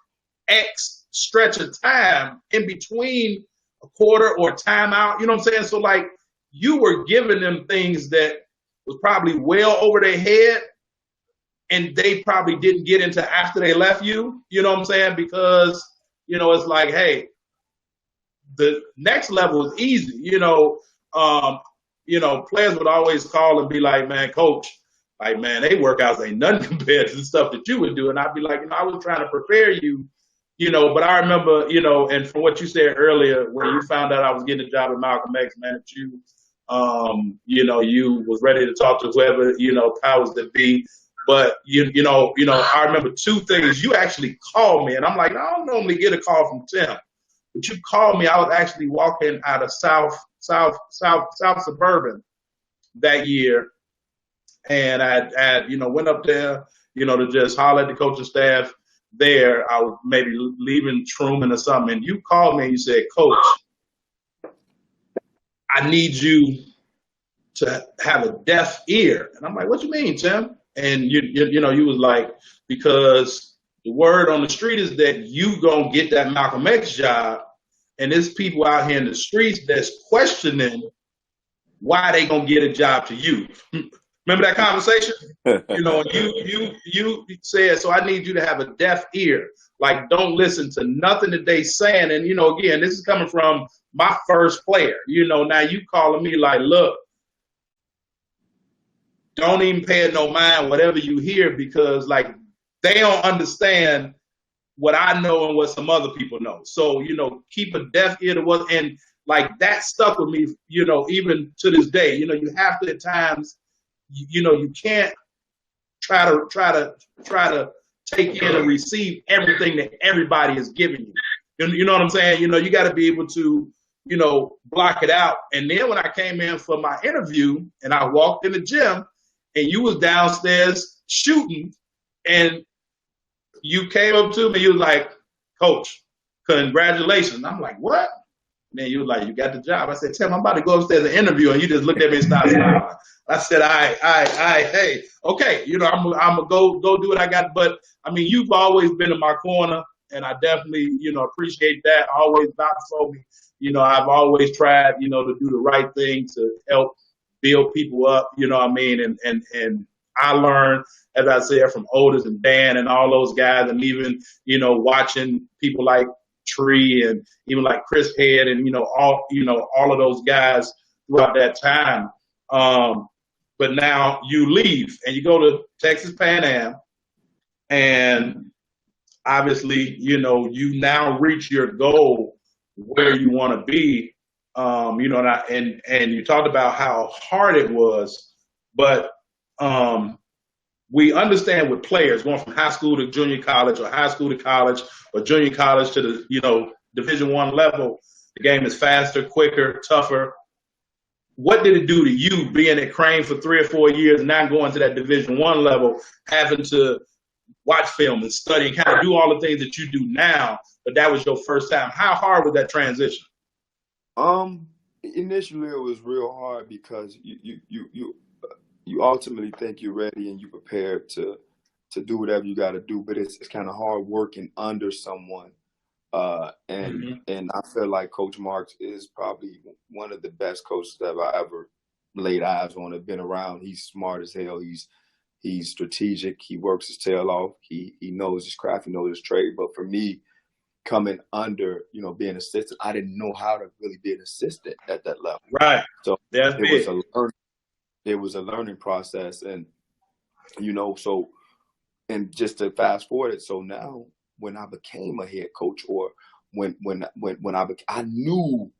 X stretch of time in between a quarter or timeout. You know what I'm saying? So like you were giving them things that was probably well over their head and they probably didn't get into after they left you. You know what I'm saying? Because, you know, it's like, hey, the next level is easy. Players would always call and be like, man, coach, like, man, they workouts ain't nothing compared to the stuff that you would do. And I'd be like, I was trying to prepare you, but I remember, and from what you said earlier, when you found out I was getting a job at Malcolm X, man, that you was ready to talk to whoever, powers that be. But, I remember two things. You actually called me, and I'm like, I don't normally get a call from Tim. But you called me. I was actually walking out of South Suburban that year. And I went up there, to just holler at the coaching staff there. I was maybe leaving Truman or something. And you called me and you said, Coach, I need you to have a deaf ear. And I'm like, what you mean, Tim? And you was like, because the word on the street is that you gonna get that Malcolm X job, and there's people out here in the streets that's questioning why they gonna get a job to you. Remember that conversation? You said, so I need you to have a deaf ear. Like, don't listen to nothing that they saying. And again, this is coming from my first player. Now you calling me like, look, don't even pay it no mind whatever you hear, because like they don't understand what I know and what some other people know. So, keep a deaf ear to what, and like that stuck with me, even to this day. You have to at times, you can't try to take in and receive everything that everybody is giving you. You know what I'm saying? You got to be able to, block it out. And then when I came in for my interview and I walked in the gym, and you was downstairs shooting, and you came up to me, you was like, Coach, congratulations. I'm like, what? And then you was like, you got the job. I said, Tim, I'm about to go upstairs and interview, and you just looked at me and started smiling. I said, hey, okay, I'm gonna go do what I got. But I mean, you've always been in my corner, and I definitely, appreciate that. Always vouch for me. I've always tried, to do the right thing to help build people up, and I learned, as I said, from Otis and Dan and all those guys, and even, watching people like Tree and even like Chris Head and, all of those guys throughout that time. But now you leave and you go to Texas Pan Am, and obviously, you now reach your goal where you want to be. And you talked about how hard it was, but we understand with players going from high school to junior college, or high school to college, or junior college to the Division I level, the game is faster, quicker, tougher. What did it do to you being at Crane for 3 or 4 years, and now going to that Division I level, having to watch film and study and kind of do all the things that you do now, but that was your first time? How hard was that transition? Initially it was real hard, because you ultimately think you're ready and you're prepared to do whatever you got to do, but it's kind of hard working under someone. And I feel like Coach Marks is probably one of the best coaches that I ever laid eyes on, have been around. He's smart as hell. He's strategic. He works his tail off. He knows his craft. He knows his trade. But for me, coming under, being assistant, I didn't know how to really be an assistant at that level. Right. So it was a learning process, and and just to fast forward it. So now, when I became a head coach, or when I knew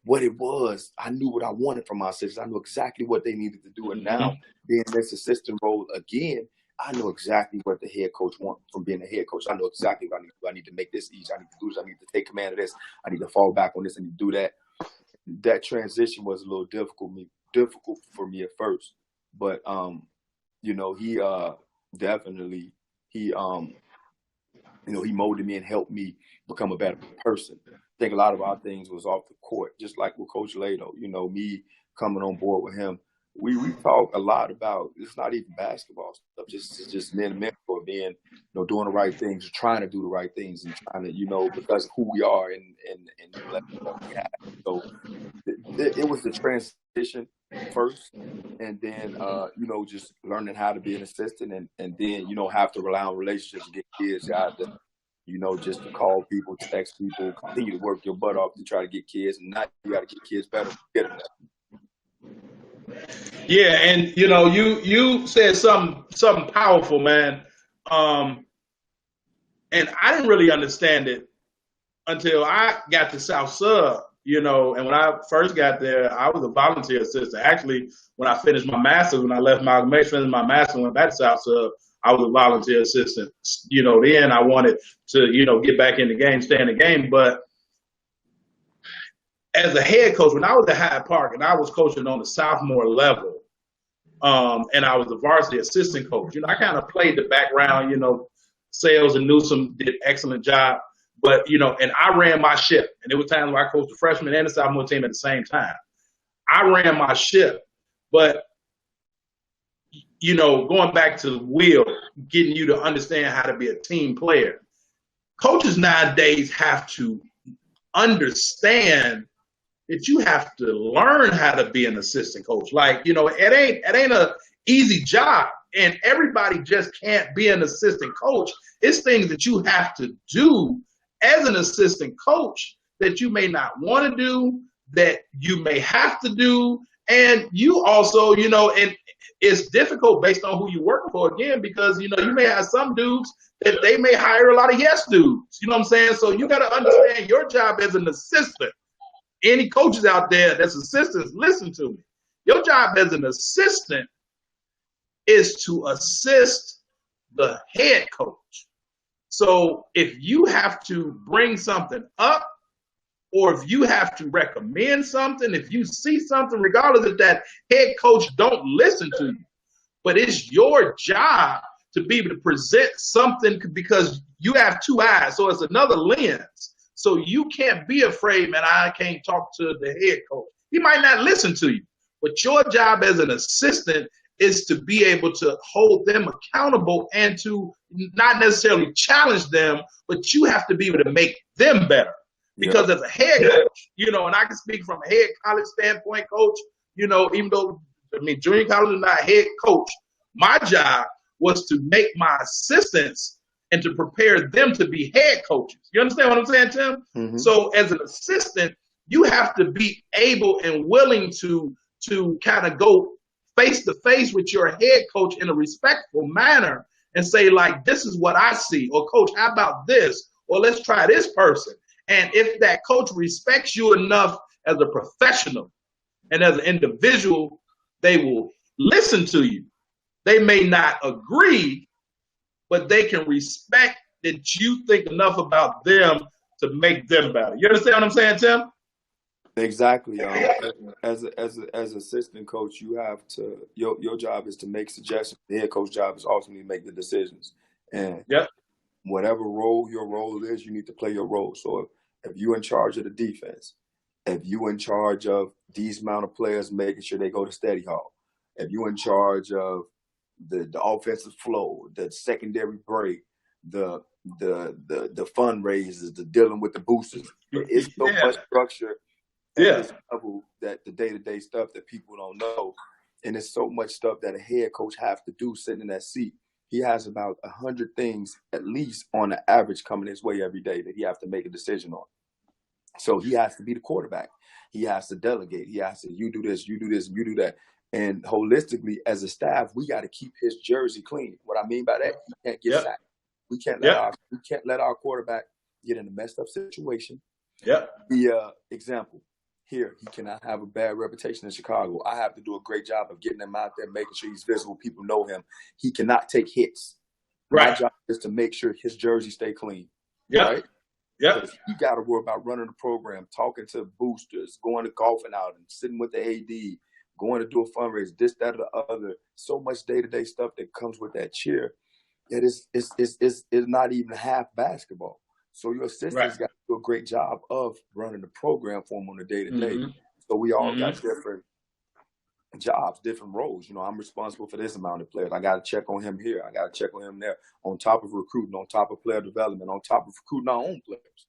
what it was. I knew what I wanted from my assistants. I knew exactly what they needed to do. And now, being in this assistant role again, I know exactly what the head coach wants from being a head coach. I know exactly what I need to do. I need to make this easy. I need to do this. I need to take command of this. I need to fall back on this. I need to do that. That transition was a little difficult for me at first. But, he definitely, he molded me and helped me become a better person. think a lot of our things was off the court, just like with Coach Lato. You know, me coming on board with him, we talk a lot about, it's not even basketball stuff, just men and men for being, doing the right things, trying to do the right things, and trying to, because of who we are and the blessings that we have. So it was the transition first, and then just learning how to be an assistant, and then have to rely on relationships to get kids out there. Just to call people, text people, continue to work your butt off to try to get kids, and now you got to get kids better. Get them better. Yeah, and you said something powerful, man. And I didn't really understand it until I got to South Sub. And when I first got there, I was a volunteer assistant. Actually, when I finished my master's, when I left Malcolm X, finished my master's, and went back to South Sub, I was a volunteer assistant. Then I wanted to, get back in the game, stay in the game. But as a head coach, when I was at Hyde Park and I was coaching on the sophomore level, and I was a varsity assistant coach, I kind of played the background, Sales and Newsom did an excellent job. But, and I ran my ship. And there were times where I coached the freshman and the sophomore team at the same time. I ran my ship. But, going back to Will, getting you to understand how to be a team player, coaches nowadays have to understand that you have to learn how to be an assistant coach. Like, it ain't a easy job, and everybody just can't be an assistant coach. It's things that you have to do as an assistant coach that you may not want to do, that you may have to do. And you also, and it's difficult based on who you're working for, again, because, you may have some dudes that they may hire a lot of yes dudes. You know what I'm saying? So you got to understand your job as an assistant. Any coaches out there that's assistants, listen to me. Your job as an assistant is to assist the head coach. So if you have to bring something up, or if you have to recommend something, if you see something, regardless if that head coach don't listen to you, but it's your job to be able to present something, because you have two eyes, so it's another lens. So you can't be afraid, man, I can't talk to the head coach. He might not listen to you, but your job as an assistant is to be able to hold them accountable and to not necessarily challenge them, but you have to be able to make them better. Because as a head coach, and I can speak from a head college standpoint, coach, even though, junior college is not a head coach, my job was to make my assistants and to prepare them to be head coaches. You understand what I'm saying, Tim? Mm-hmm. So as an assistant, you have to be able and willing to kind of go face to face with your head coach in a respectful manner and say, like, this is what I see, or coach, how about this? Or let's try this person. And if that coach respects you enough as a professional and as an individual, they will listen to you. They may not agree, but they can respect that you think enough about them to make them better. You understand what I'm saying, Tim? Exactly. As assistant coach, you have to, your job is to make suggestions. The head coach job is ultimately to make the decisions. And whatever your role is, you need to play your role. So if you're in charge of the defense, if you're in charge of these amount of players making sure they go to study hall, if you're in charge of the offensive flow, the secondary break, the fundraisers, the dealing with the boosters, it's so much structure at this level, that the day-to-day stuff that people don't know. And it's so much stuff that a head coach have to do sitting in that seat. He has about 100 things, at least on the average, coming his way every day that he has to make a decision on. So he has to be the quarterback. He has to delegate. He has to, you do this, you do that. And holistically, as a staff, we got to keep his jersey clean. What I mean by that, he can't get sacked. We can't let our quarterback get in a messed up situation. The example here, he cannot have a bad reputation in Chicago. I have to do a great job of getting him out there, making sure he's visible. People know him. He cannot take hits. My job is to make sure his jersey stay clean. Right? He got to worry about running the program, talking to boosters, going to golfing out and sitting with the AD, going to do a fundraiser, this, that, or the other. So much day-to-day stuff that comes with that cheer that is not even half basketball. So your Right. assistants got to do a great job of running the program for them on a day-to-day. Mm-hmm. So we all Mm-hmm. got different jobs, different roles. You know, I'm responsible for this amount of players. I got to check on him here. I got to check on him there. On top of recruiting, on top of player development, on top of recruiting our own players.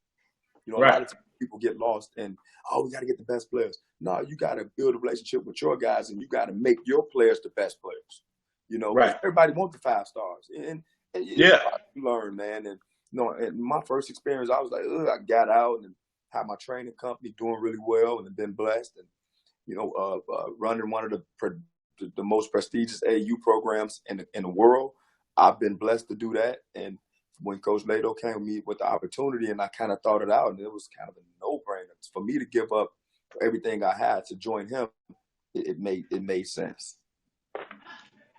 You know, a lot of times people get lost and, oh, we got to get the best players. No, you got to build a relationship with your guys, and you got to make your players the best players. You know, because everybody wants the 5 stars, and yeah, you learn, man. And you know, in my first experience, I was like, ugh, I got out and had my training company doing really well, and been blessed, and you know, running one of the most prestigious AU programs in the world. I've been blessed to do that, and when Coach Lado came to me with the opportunity, and I kind of thought it out, and it was kind of a no-brainer for me to give up everything I had to join him. It made sense.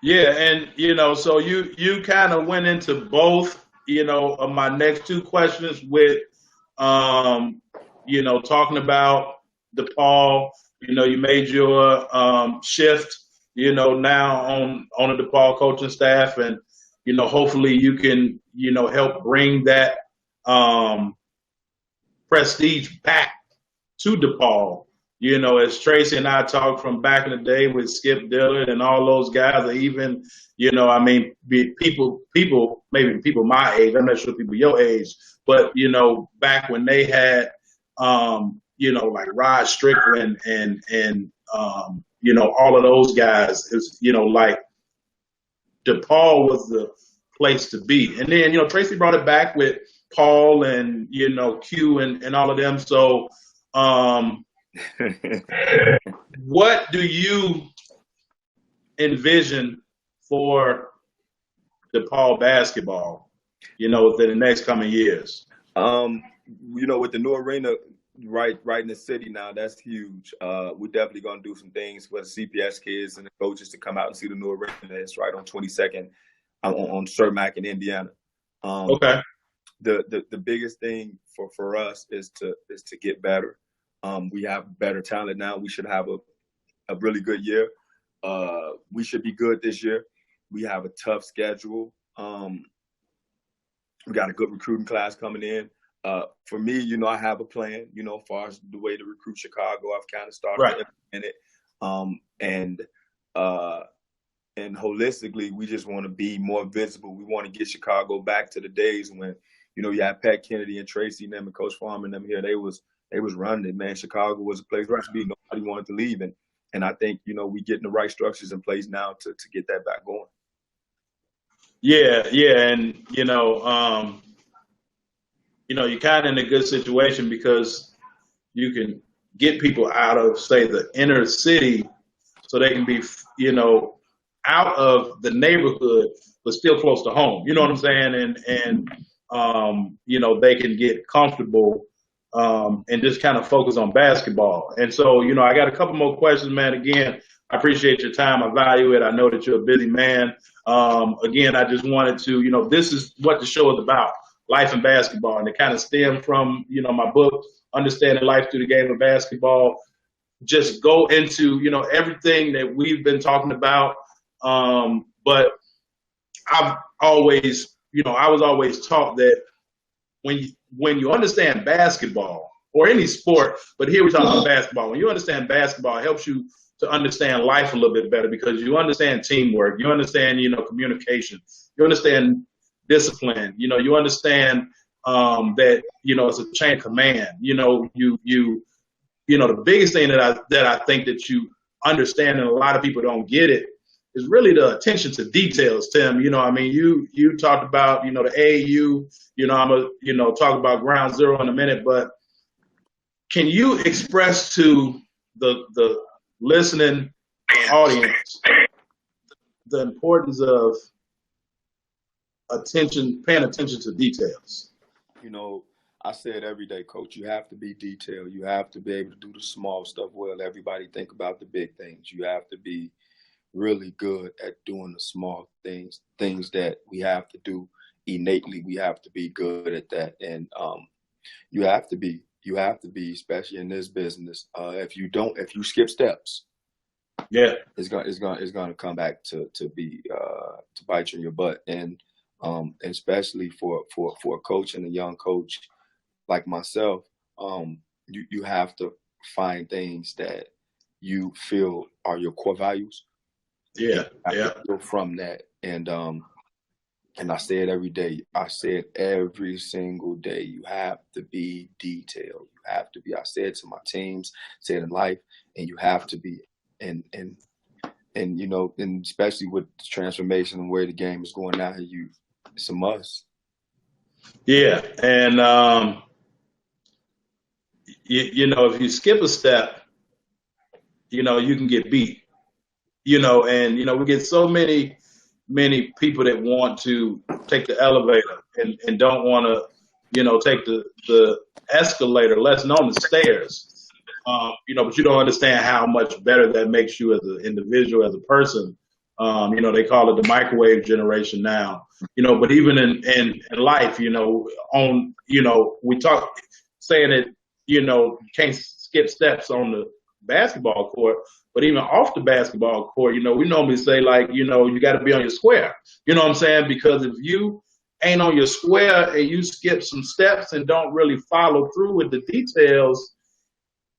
Yeah, and you know, so you kind of went into both, you know, of my next 2 questions with, you know, talking about DePaul. You know, you made your shift, you know, now on the DePaul coaching staff, and you know, hopefully you can, you know, help bring that prestige back to DePaul. You know, as Tracy and I talked from back in the day with Skip Dillard and all those guys, or even, you know, I mean, people, maybe people my age, I'm not sure people your age, but, you know, back when they had, you know, like Rod Strickland and you know, all of those guys, is, you know, like DePaul was the place to be. And then, you know, Tracy brought it back with Paul and, you know, Q and all of them. So, what do you envision for DePaul basketball, you know, within the next coming years? You know, with the new arena right in the city now, that's huge. We're definitely going to do some things for the CPS kids and the coaches to come out and see the new arena. It's right on 22nd on Cermak in Indiana. Okay. The biggest thing for us is to get better. We have better talent now. We should have a really good year. We should be good this year. We have a tough schedule. We got a good recruiting class coming in. For me, you know, I have a plan, you know, as far as the way to recruit Chicago. I've kind of started in it. And holistically, we just want to be more visible. We want to get Chicago back to the days when, you know, you had Pat Kennedy and Tracy and them and Coach Farmer and them here. They was running it, man. Chicago was a place to be. Nobody wanted to leave. And I think, you know, we getting the right structures in place now to get that back going. Yeah. And, you know, you're kind of in a good situation because you can get people out of, say, the inner city so they can be, you know, out of the neighborhood, but still close to home. You know what I'm saying? And you know, they can get comfortable and just kind of focus on basketball. And so, you know, I got a couple more questions, man. Again, I appreciate your time. I value it. I know that you're a busy man. Again, I just wanted to, you know, this is what the show is about, life and basketball. And it kind of stemmed from, you know, my book, Understanding Life Through the Game of Basketball. Just go into, you know, everything that we've been talking about. But I've always, you know, I was always taught that when you understand basketball or any sport, but here we're talking about basketball. When you understand basketball, it helps you to understand life a little bit better because you understand teamwork, you understand, you know, communication, you understand discipline, you know, you understand that, you know, it's a chain of command. You know, you know, the biggest thing that I think that you understand, and a lot of people don't get it, is really the attention to details, Tim. You know, I mean, you talked about, you know, the AAU, you know, I'm going to, you know, talk about Ground Zero in a minute, but can you express to the listening audience the importance of paying attention to details? You know, I say it every day, Coach. You have to be detailed. You have to be able to do the small stuff well. Everybody think about the big things. You have to be really good at doing the small things that we have to do innately. We have to be good at that. And you have to be, especially in this business. If you skip steps, yeah, it's gonna come back to bite you in your butt. And especially for a coach and a young coach, like myself, you have to find things that you feel are your core values. Yeah, I yeah. feel from that, and I say it every day. I say it every single day. You have to be detailed. You have to be. I say it to my teams, say it in life, and you have to be. And you know, and especially with the transformation and where the game is going now, it's a must. Yeah, and you know, if you skip a step, you know, you can get beat. You know, and you know, we get so many people that want to take the elevator and don't want to, you know, take the escalator, less known the stairs. You know, but you don't understand how much better that makes you as an individual, as a person. You know, they call it the microwave generation now. You know, but even in life, you know, we talk saying that, you know, you can't skip steps on the basketball court, but even off the basketball court, you know, we normally say like, you know, you got to be on your square. You know what I'm saying? Because if you ain't on your square and you skip some steps and don't really follow through with the details,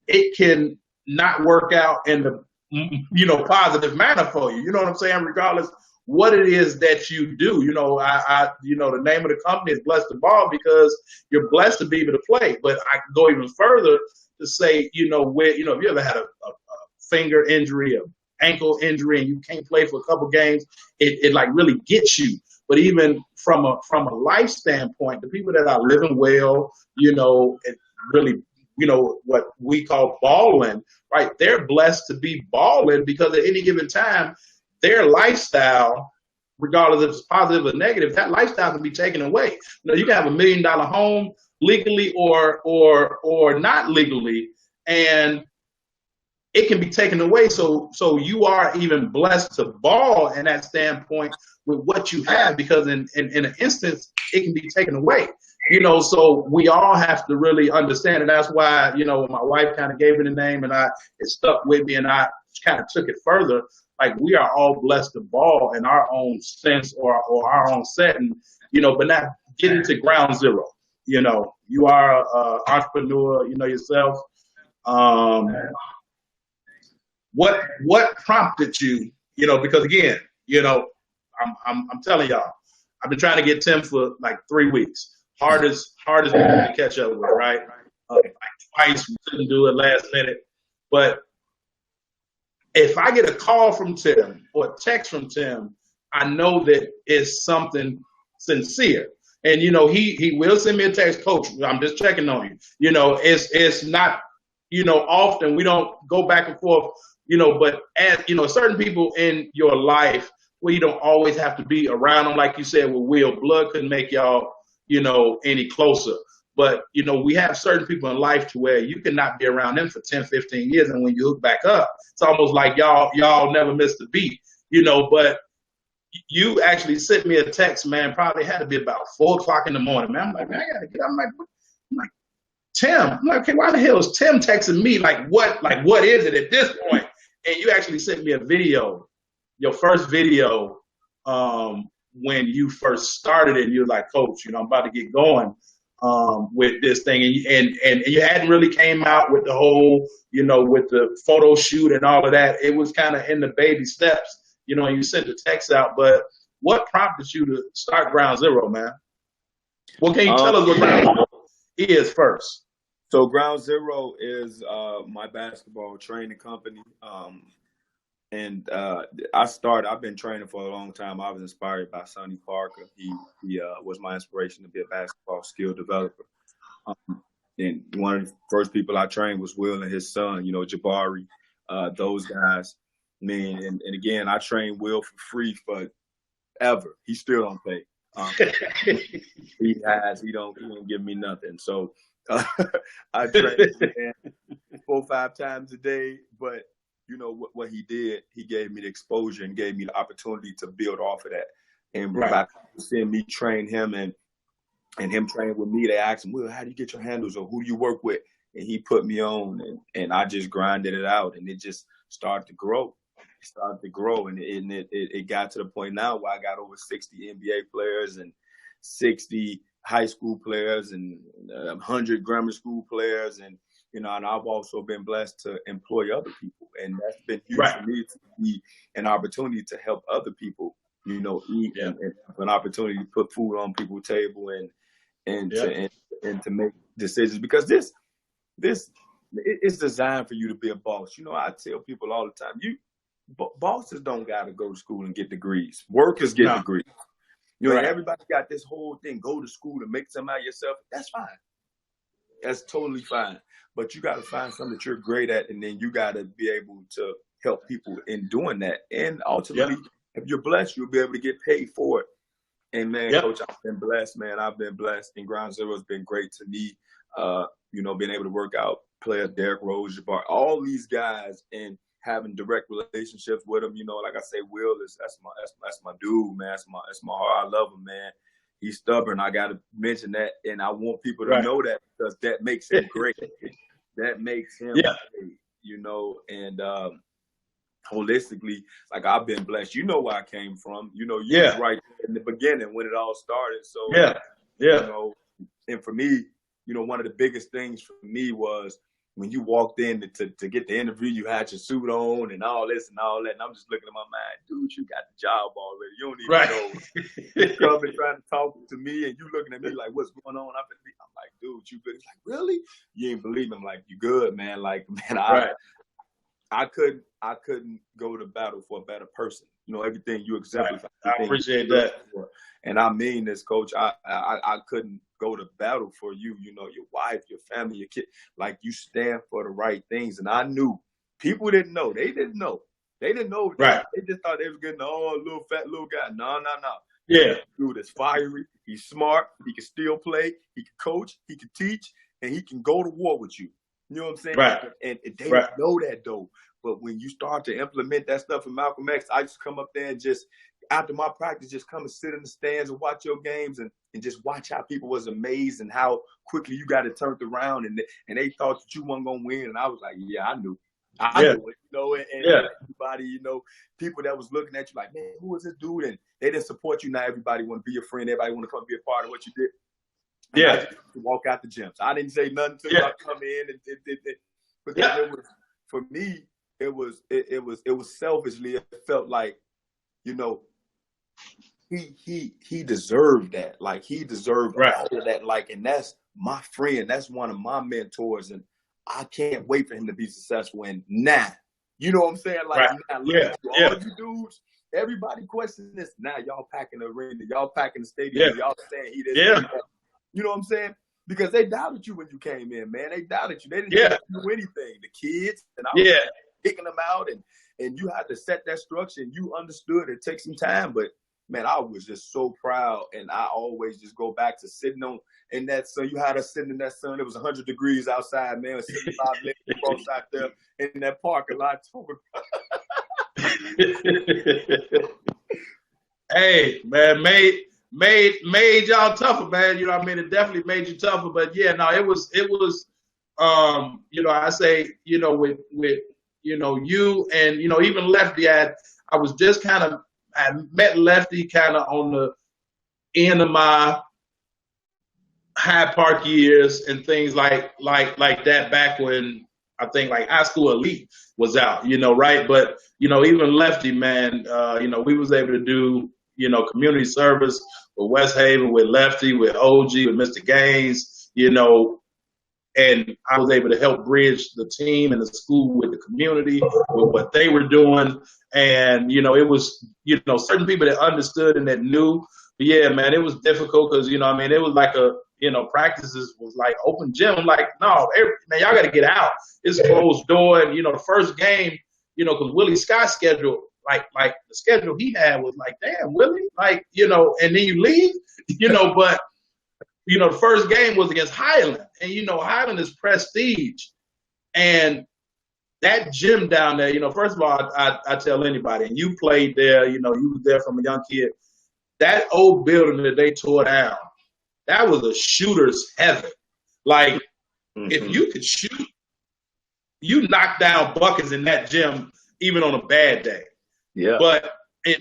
it can not work out in the, you know, positive manner for you. You know what I'm saying? Regardless what it is that you do. You know, you know, the name of the company is Bless the Ball because you're blessed to be able to play. But I can go even further to say, you know, where, you know, if you ever had a finger injury, an ankle injury, and you can't play for a couple games, it like really gets you. But even from a life standpoint, the people that are living well, you know, it really, you know, what we call balling, right? They're blessed to be balling because at any given time, their lifestyle, regardless if it's positive or negative, that lifestyle can be taken away. You know, you can have $1 million home legally or not legally, and it can be taken away. So you are even blessed to ball in that standpoint with what you have, because in an instance, it can be taken away. You know, so we all have to really understand, and that's why, you know, my wife kind of gave me the name, and it stuck with me, and I kind of took it further. Like, we are all blessed to ball in our own sense or our own setting, you know, but not getting to ground zero. You know, you are an entrepreneur, you know, yourself. What prompted you, you know, because again, you know, I'm telling y'all, I've been trying to get Tim for like 3 weeks. Hardest to catch up with, right? Like twice, we couldn't do it last minute. But if I get a call from Tim or a text from Tim, I know that it's something sincere. And you know, he will send me a text, Coach, I'm just checking on you. You know, it's not, you know, often we don't go back and forth, you know, but as you know, certain people in your life where you don't always have to be around them, like you said with Will, blood couldn't make y'all, you know, any closer. But, you know, we have certain people in life to where you cannot be around them for 10, 15 years. And when you hook back up, it's almost like y'all never missed a beat, you know. But you actually sent me a text, man, probably had to be about 4 o'clock in the morning, man. I'm like, man, I got to get up. I'm like, Tim. I'm like, okay, why the hell is Tim texting me? Like, what is it at this point? And you actually sent me a video, your first video, when you first started it. And you were like, Coach, you know, I'm about to get going with this thing, and you hadn't really came out with the whole, you know, with the photo shoot and all of that. It was kind of in the baby steps, you know, and you sent the text out. But what prompted you to start Ground Zero, man? Well, can you tell us what Ground Zero is first? So Ground Zero is my basketball training company. And I've been training for a long time. I was inspired by Sonny Parker. He was my inspiration to be a basketball skill developer. And one of the first people I trained was Will and his son, you know, Jabari, those guys. Man, and again, I trained Will for free forever. He still don't pay. He don't give me nothing. So I train 4 or 5 times a day, but you know what he did, he gave me the exposure and gave me the opportunity to build off of that. And by seeing me train him and him train with me, they asked him, Will, how do you get your handles, or who do you work with? And he put me on, and I just grinded it out, and it just started to grow. It started to grow, and it got to the point now where I got over 60 NBA players and 60 high school players and 100 grammar school players, and and I've also been blessed to employ other people, and that's been huge Right. for me to be an opportunity to help other people, eat Yeah. and an opportunity to put food on people's table and to make decisions, because this it's designed for you to be a boss. I tell people all the time, bosses don't got to go to school and get degrees. Workers get degrees. Right. Everybody got this whole thing, go to school and make something out of yourself. That's fine. That's totally fine. But you got to find something that you're great at, and then you got to be able to help people in doing that. And ultimately, if you're blessed, you'll be able to get paid for it. And man, Coach, I've been blessed, man. I've been blessed. And Ground Zero has been great to me. Being able to work out players, Derrick Rose, Jabbar, all these guys, and having direct relationships with them. Like I say, Will that's my dude, man. That's my heart. I love him, man. He's stubborn. I got to mention that, and I want people to know that, because that makes him great. That makes him great, and holistically, like, I've been blessed. You know where I came from. You was right in the beginning when it all started. So and for me, one of the biggest things for me was when you walked in to get the interview, you had your suit on and all this and all that. And I'm just looking at my mind, dude, you got the job already. You don't even know. You come and trying to talk to me, and you looking at me like, what's going on? I'm like, dude, you good? He's like, really? You ain't believe me. I'm like, you good, man. Like, man, I couldn't go to battle for a better person. Everything you exemplify. I appreciate that. And I mean this, Coach. I couldn't go to battle for you, your wife, your family, your kid. Like, you stand for the right things. And I knew people didn't know. They didn't know. They didn't know. Right. They just thought they was getting little fat little guy. No. Yeah. Dude is fiery. He's smart. He can still play. He can coach. He can teach. And he can go to war with you. You know what I'm saying? Right. And they don't know that, though. But when you start to implement that stuff in Malcolm X, I just come up there and just, after my practice, just come and sit in the stands and watch your games and just watch how people was amazed and how quickly you got it turned around, and they thought that you weren't going to win. And I was like, yeah, I knew. I knew it, and everybody, people that was looking at you like, man, who is this dude? And they didn't support you. Now everybody want to be your friend. Everybody want to come be a part of what you did. And I just walk out the gyms. I didn't say nothing to you. I come in and because it was, for me, it was selfishly. It felt like, he deserved that. Like, he deserved all of that. Like, and that's my friend. That's one of my mentors, and I can't wait for him to be successful. And now, you know what I'm saying? Like, now look at you, all you dudes. Everybody questions this. Now y'all packing the arena, y'all packing the stadium, y'all saying he didn't. You know what I'm saying? Because they doubted you when you came in, man. They doubted you. They didn't do anything. The kids, and I was kicking them out, and you had to set that structure, and you understood it takes some time, but man, I was just so proud, and I always just go back to sitting in that sun. You had us sitting in that sun. It was 100 degrees outside, man. 75 minutes out there in that parking lot. Hey, man, made y'all tougher, man. You know what I mean? It definitely made you tougher. But yeah, no, it was I say, with you and, even Lefty, I was just I met Lefty kind of on the end of my Hyde Park years and things like that, back when I think like High School Elite was out, right? But, even Lefty, man, we was able to do, community service with West Haven, with Lefty, with OG, with Mr. Gaines, and I was able to help bridge the team and the school with the community, with what they were doing. And, it was, certain people that understood and that knew. But yeah, man, it was difficult because, it was like practices was like open gym. Like, no, man, y'all got to get out. It's closed door. And, the first game, because Willie Scott's schedule, like the schedule he had was like, damn, Willie, like, and then you leave, but the first game was against Highland, and Highland is prestige, and that gym down there, first of all, I tell anybody, and you played there, you was there from a young kid, that old building that they tore down, that was a shooter's heaven. Like, if you could shoot, you knock down buckets in that gym, even on a bad day. Yeah. But and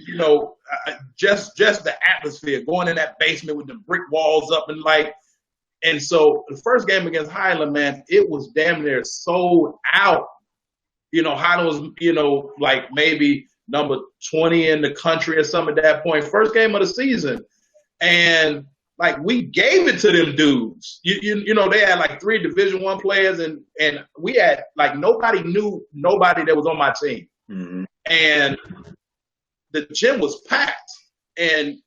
just the atmosphere, going in that basement with the brick walls up and like. And so the first game against Highland, man, it was damn near sold out. Highland was, like maybe number 20 in the country or something at that point. First game of the season. And like we gave it to them dudes. They had like 3 Division I players and we had like nobody knew nobody that was on my team. Mm-hmm. And the gym was packed. And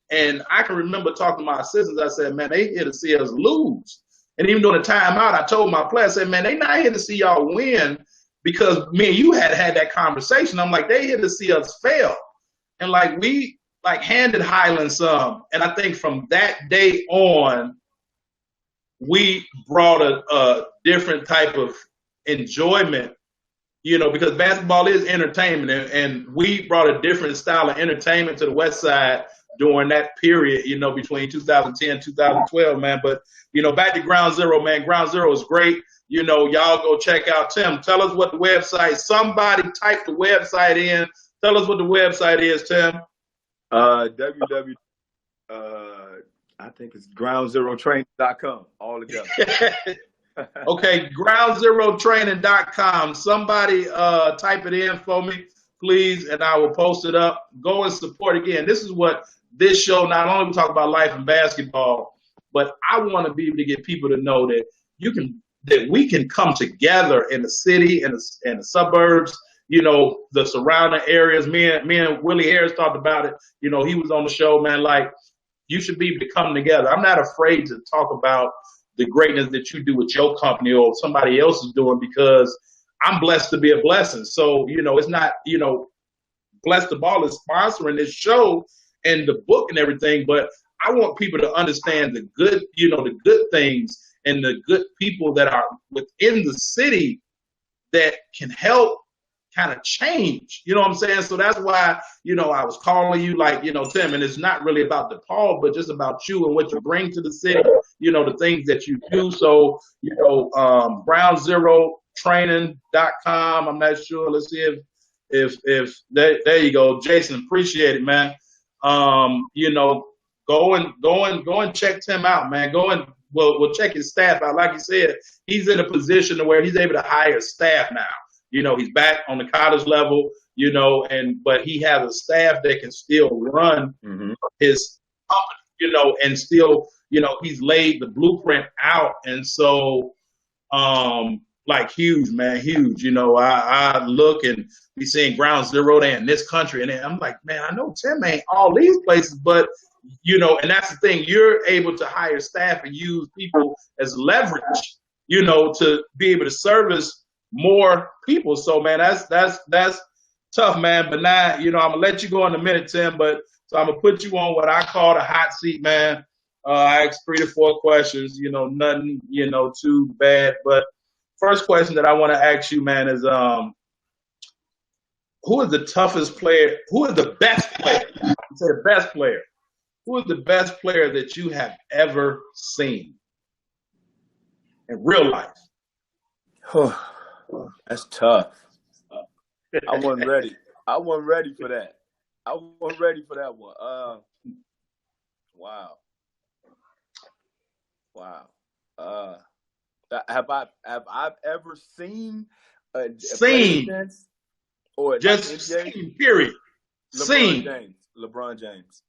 I can remember talking to my assistants. I said, man, they here to see us lose. And even during the timeout, I told my players, I said, man, they not here to see y'all win because me and you had that conversation. I'm like, they here to see us fail. And like we like handed Highland some. And I think from that day on, we brought a different type of enjoyment, because basketball is entertainment. And we brought a different style of entertainment to the West Side during that period, between 2010 2012, man. But, back to Ground Zero, man. Ground Zero is great. Y'all go check out Tim. Tell us what the website, somebody type the website in. Tell us what the website is, Tim. www. I think it's groundzerotraining.com all together. Okay, groundzerotraining.com. Somebody type it in for me, please, and I will post it up. Go and support. Again, this is what this show, not only we talk about life and basketball, but I want to be able to get people to know that that we can come together in the city and the suburbs, the surrounding areas. Me and Willie Harris talked about it. He was on the show, man. Like, you should be able to come together. I'm not afraid to talk about the greatness that you do with your company or somebody else is doing because I'm blessed to be a blessing. So, it's not, Bless the Ball is sponsoring this show and the book and everything, but I want people to understand the good, the good things and the good people that are within the city that can help kind of change. You know what I'm saying? So that's why, I was calling you like, Tim, and it's not really about DePaul, but just about you and what you bring to the city, the things that you do. So, groundzerotraining.com. I'm not sure. Let's see if there you go. Jason, appreciate it, man. Go and check Tim out, man. We'll check his staff out. Like you said, he's in a position where he's able to hire staff now. He's back on the college level, but he has a staff that can still run his company, and still, he's laid the blueprint out. And so, like huge, man, huge. I look and be seeing Ground Zero there in this country. And I'm like, man, I know Tim ain't all these places, but, and that's the thing. You're able to hire staff and use people as leverage, to be able to service more people. So, man, that's tough, man. But now, I'm going to let you go in a minute, Tim. But so I'm going to put you on what I call the hot seat, man. I asked 3 to 4 questions, nothing, too bad. But first question that I want to ask you, man, is who is the toughest player? Who is the best player? I say the best player. Who is the best player that you have ever seen in real life? That's tough. I wasn't ready. I wasn't ready for that. I wasn't ready for that one. Wow. Have I ever seen a seen or just seen, period? LeBron James.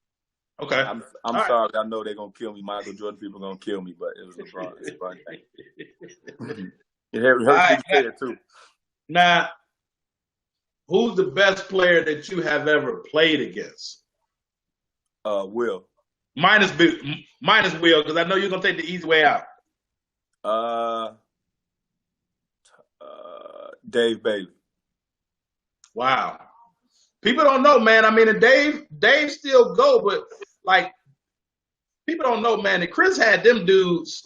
Okay. I'm sorry. Right. I know they're gonna kill me. Michael Jordan people are gonna kill me, but it was LeBron. James. It hurt to say it too. Now, who's the best player that you have ever played against? Will. Minus Will, because I know you're gonna take the easy way out. Dave Bailey. Wow. People don't know, man. I mean, Dave still go, but like people don't know, man. That Chris had them dudes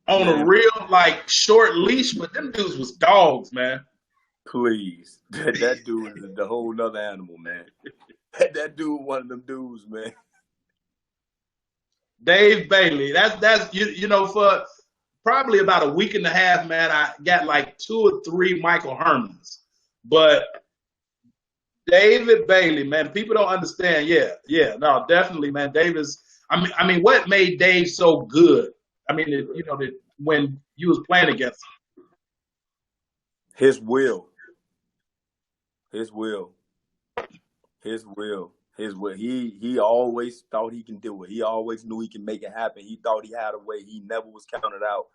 on a real like short leash, but them dudes was dogs, man. Please, that dude is the whole nother animal, man. That dude, one of them dudes, man. Dave Bailey. That's for probably about a week and a half, man. I got like 2 or 3 Michael Hermans, but David Bailey, man. People don't understand. Yeah, no, definitely, man. Davis. I mean, what made Dave so good? I mean, when you was playing against His will. His will. His will. His will. He always thought he can do it. He always knew he can make it happen. He thought he had a way. He never was counted out.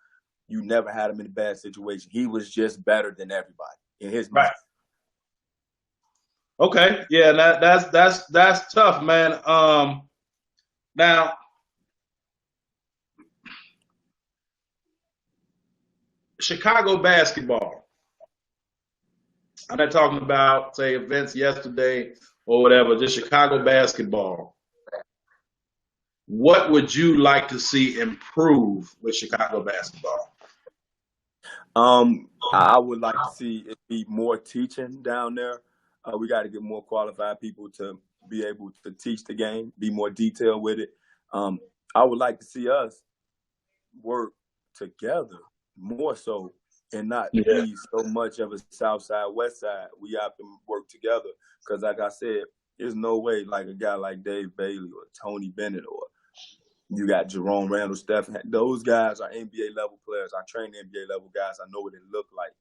You never had him in a bad situation. He was just better than everybody in his mind. Right. Okay, yeah, that's tough, man. Now, Chicago basketball. I'm not talking about, say, events yesterday or whatever, just Chicago basketball. What would you like to see improve with Chicago basketball? I would like to see it be more teaching down there. We got to get more qualified people to be able to teach the game, be more detailed with it. I would like to see us work together more so and not be so much of a South Side, West Side. We have to work together because, like I said, there's no way like a guy like Dave Bailey or Tony Bennett or you got Jerome Randall, Steph. Those guys are NBA level players. I train NBA level guys. I know what it look like.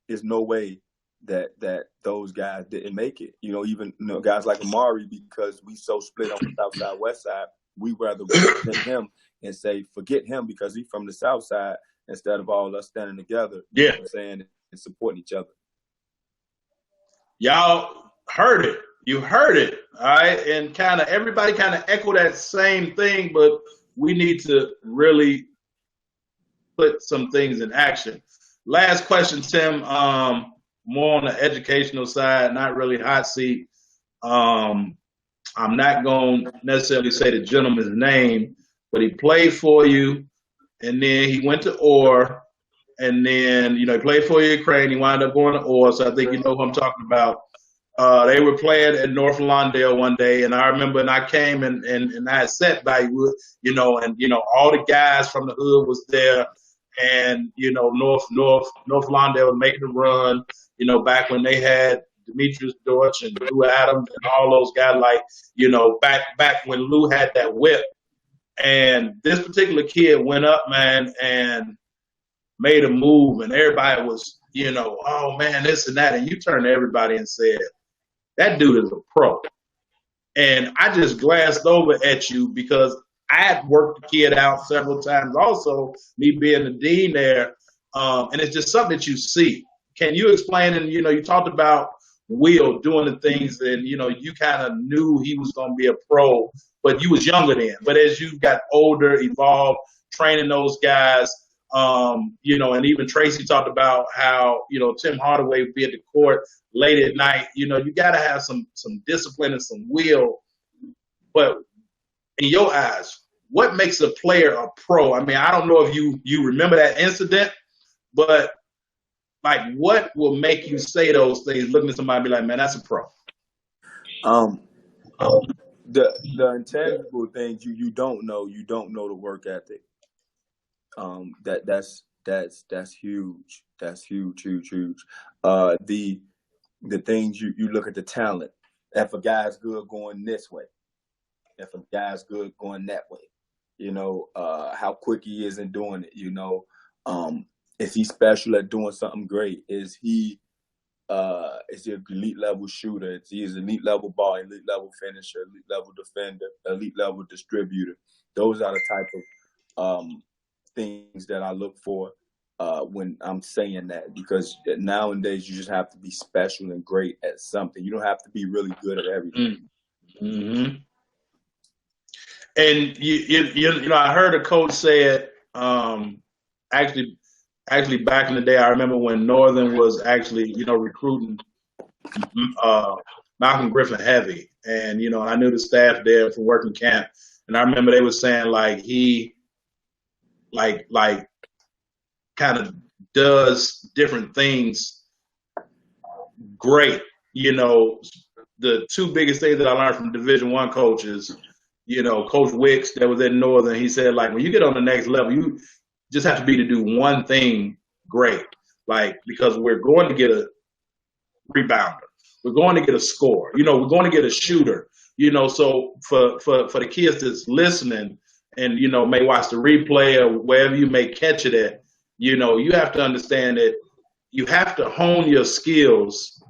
There's no way that those guys didn't make it. Even guys like Amari, because we so split on the South Side, West Side, we rather represent him and say forget him because he's from the South Side instead of all us standing together. You know what I'm saying, and supporting each other. Y'all heard it. You heard it, all right? And everybody echo that same thing, but we need to really put some things in action. Last question, Tim. More on the educational side, not really hot seat. I'm not going to necessarily say the gentleman's name, but he played for you, and then he went to Orr, and then, he played for Ukraine. He wound up going to Orr, so I think you know who I'm talking about. They were playing at North Lawndale one day, and I remember, and I came and I had sat by you, and all the guys from the hood was there, and North Lawndale was making the run, back when they had Demetrius Dortch and Lou Adams and all those guys, like back when Lou had that whip, and this particular kid went up, man, and made a move, and everybody was, oh man, this and that, and you turned to everybody and said, that dude is a pro. And I just glanced over at you because I had worked the kid out several times also, me being the dean there. And it's just something that you see. Can you explain? And, you talked about Will doing the things and, you kind of knew he was going to be a pro, but you was younger then. But as you got older, evolved, training those guys, and even Tracy talked about how, Tim Hardaway would be at the court late at night. You got to have some discipline and some will. But in your eyes, what makes a player a pro? I mean, I don't know if you remember that incident, but like, what will make you say those things, looking at somebody and be like, man, that's a pro? The intangible things you don't know the work ethic. That's huge. That's huge. The things you look at the talent. If a guy's good going this way, if a guy's good going that way, how quick he is in doing it. Is he special at doing something great? Is he an elite level shooter? Is he an elite level ball, elite level finisher, elite level defender, elite level distributor? Those are the type of things that I look for when I'm saying that, because nowadays you just have to be special and great at something. You don't have to be really good at everything. Mm-hmm. And I heard a coach say it. Actually, back in the day, I remember when Northern was actually recruiting Malcolm Griffin heavy, and I knew the staff there from working camp, and I remember they were saying like he kind of does different things great. The two biggest things that I learned from Division I coaches, Coach Wicks that was at Northern, he said, like, when you get on the next level, you just have to be to do one thing great, like, because we're going to get a rebounder. we're going to get a score. You know, we're going to get a shooter. You know, so for the kids that's listening and, you know, may watch the replay or wherever you may catch it at, you know, you have to understand that you have to hone your skills,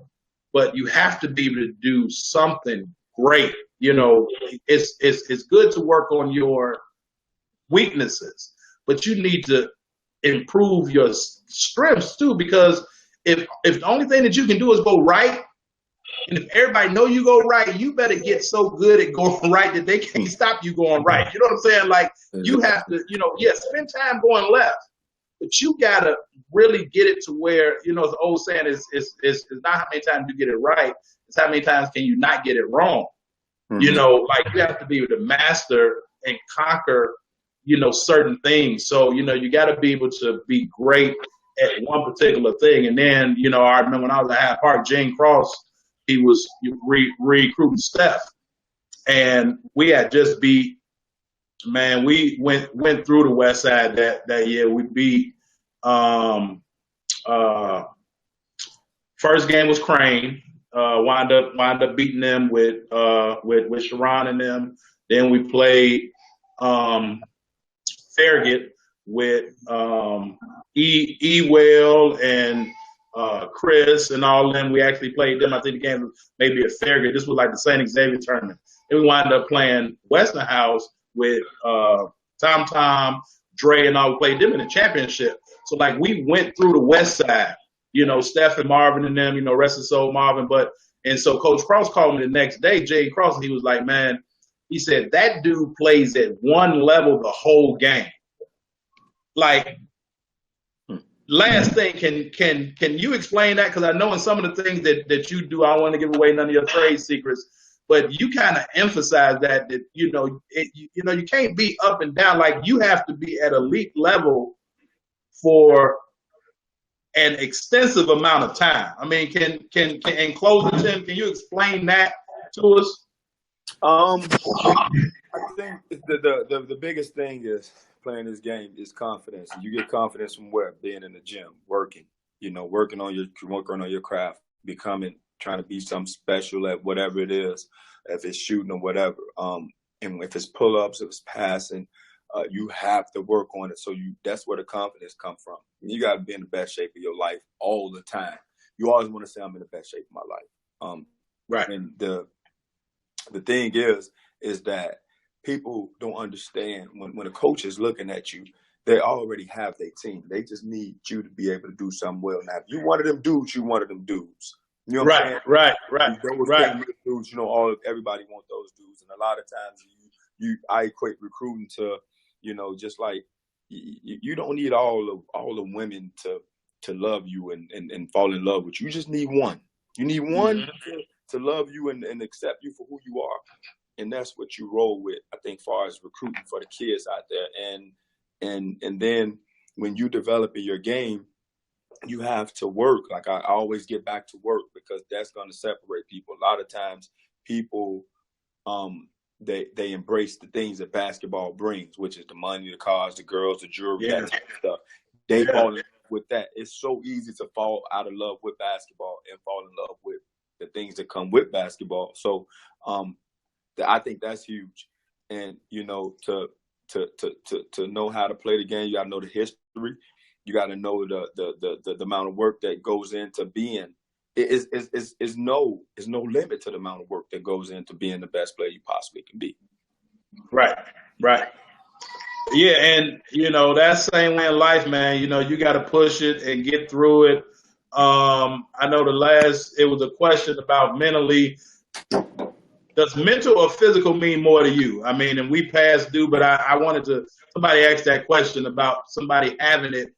but you have to be able to do something great. You know, it's good to work on your weaknesses, but you need to improve your strengths too, because if the only thing that you can do is go right, and if everybody know you go right, you better get so good at going right that they can't stop you going right. You know what I'm saying? Like, you have to, you know, spend time going left, but you gotta really get it to where, you know, the old saying is not how many times you get it right, it's how many times can you not get it wrong. Mm-hmm. You know, like, you have to be able to master and conquer, you know, certain things. So, you know, you got to be able to be great at one particular thing. And then, you know, I remember when I was at Hyde Park, Gene Cross, he was recruiting Steph, and we had just beat. Man, we went through the West Side that year. We beat. First game was Crane. Wound up beating them with Sharon and them. Then we played Farragut with Ewell and Chris and all of them. We actually played them. I think the game was maybe at Farragut. This was like the St. Xavier tournament. Then we wound up playing Western House with Tom, Dre, and all. We played them in the championship. So, like, we went through the West Side, you know, Steph and Marvin and them, you know, rest his soul, Marvin. And so Coach Cross called me the next day, Jay Cross, and he was like, man, he said, that dude plays at one level the whole game. Like, last thing, can you explain that? Because I know in some of the things that you do, I don't want to give away none of your trade secrets, but you kind of emphasize that you know, you can't be up and down. Like, you have to be at elite level for an extensive amount of time. I mean, can in closing, Tim, can you explain that to us? I think the biggest thing is playing this game is confidence. You get confidence from where? Being in the gym, working, you know, working on your craft, trying to be something special at whatever it is, if it's shooting or whatever. And if it's pull-ups, if it's passing, you have to work on it. So that's where the confidence comes from. You got to be in the best shape of your life all the time. You always want to say, I'm in the best shape of my life. Right. And the thing is that people don't understand when a coach is looking at you, they already have their team. They just need you to be able to do something well. Now, if you one of them dudes, you one of them dudes. You know what I'm saying? Right. Dudes, you know, everybody want those dudes. And a lot of times I equate recruiting to, you know, just like you don't need all the women to love you and fall in love with you. You just need one. You need one to love you and accept you for who you are. And that's what you roll with, I think, far as recruiting for the kids out there. And then when you develop in your game, you have to work. Like, I always get back to work, because that's going to separate people. A lot of times people, they embrace the things that basketball brings, which is the money, the cars, the girls, the jewelry, that type of stuff. They fall in love with that. It's so easy to fall out of love with basketball and fall in love with the things that come with basketball. So I think that's huge. And, you know, to know how to play the game, you got to know the history. You got to know the amount of work that goes into being. Is no limit to the amount of work that goes into being the best player you possibly can be. Right. Yeah, and, you know, that same way in life, man. You know, you got to push it and get through it. I know it was a question about mentally. Does mental or physical mean more to you? I mean, and we passed due, but I wanted somebody asked that question about somebody having it.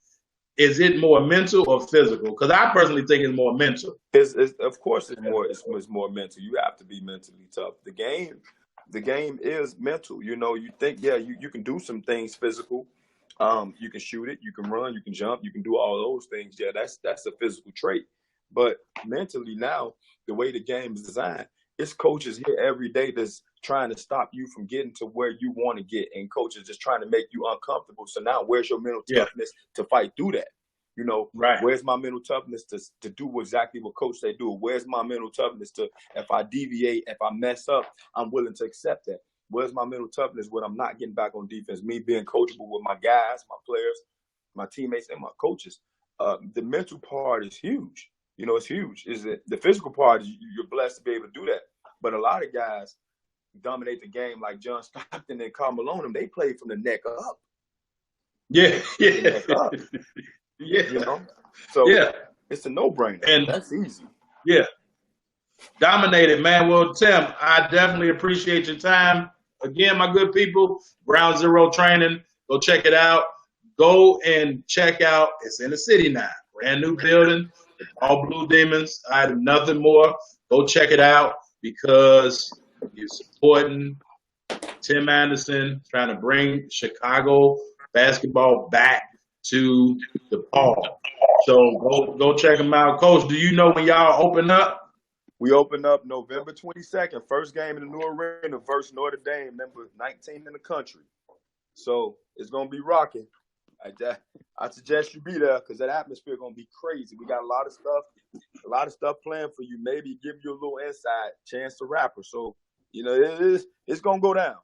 Is it more mental or physical? Because I personally think it's more mental. Of course, it's more mental. You have to be mentally tough. The game is mental. You know, you think, you can do some things physical. You can shoot it, you can run, you can jump, you can do all those things. Yeah, that's a physical trait. But mentally now, the way the game is designed, it's coaches here every day that's trying to stop you from getting to where you want to get, and coaches just trying to make you uncomfortable. So now, where's your mental toughness to fight through that? You know, Right. where's my mental toughness to do exactly what coach say do? Where's my mental toughness to, if I deviate, if I mess up, I'm willing to accept that. Where's my mental toughness when I'm not getting back on defense? Me being coachable with my guys, my players, my teammates, and my coaches. The mental part is huge. You know, it's huge. Is it the physical part? You're blessed to be able to do that. But a lot of guys dominate the game like John Stockton and Karl Malone. They play from the neck up. Yeah. Yeah. Neck up. Yeah. You know, so yeah, it's a no-brainer. And that's easy. Yeah, dominated, man. Well, Tim, I definitely appreciate your time. Again, my good people, Ground Zero Training, go check it out. Go and check out. It's in the city now, brand new building, all Blue Demons. I have nothing more. Go check it out because you're supporting Tim Anderson, trying to bring Chicago basketball back to the ball. So go check them out. Coach, do you know when y'all open up? We open up November 22nd, first game in the new arena versus Notre Dame, number 19 in the country. So it's going to be rocking. I suggest you be there because that atmosphere is going to be crazy. We got a lot of stuff planned for you. Maybe give you a little inside chance to rapper. So, you know, it's going to go down.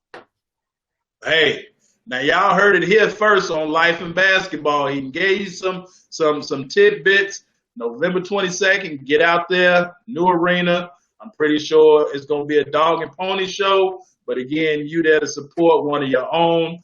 Hey, now y'all heard it here first on Life and Basketball. He gave you some tidbits. November 22nd, get out there, new arena. I'm pretty sure it's going to be a dog and pony show. But again, you there to support one of your own.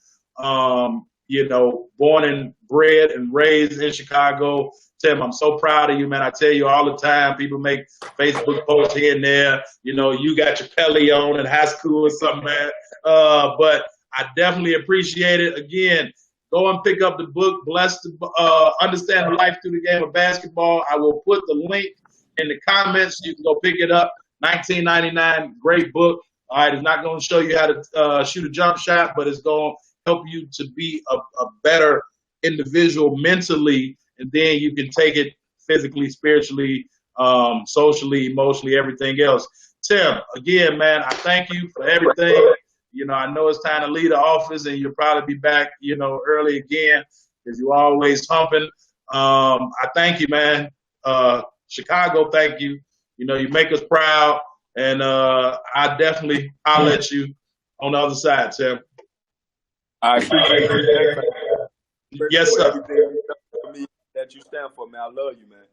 You know, born and bred and raised in Chicago. Tim, I'm so proud of you, man. I tell you all the time, people make Facebook posts here and there. You know, you got your Pelly on in high school or something, man. But I definitely appreciate it. Again, go and pick up the book, Blessed to Understand Life Through the Game of Basketball. I will put the link in the comments. You can go pick it up. $19.99, great book. All right, it's not going to show you how to shoot a jump shot, but it's going to help you to be a better individual mentally, and then you can take it physically, spiritually, socially, emotionally, everything else. Tim, again, man, I thank you for everything. You know, I know it's time to leave the office, and you'll probably be back, you know, early again because you're always humping. I thank you, man. Chicago, thank you. You know, you make us proud, and I definitely holler at you on the other side, Tim. I appreciate it. Yes, sir. That you stand for, man. I love you, man.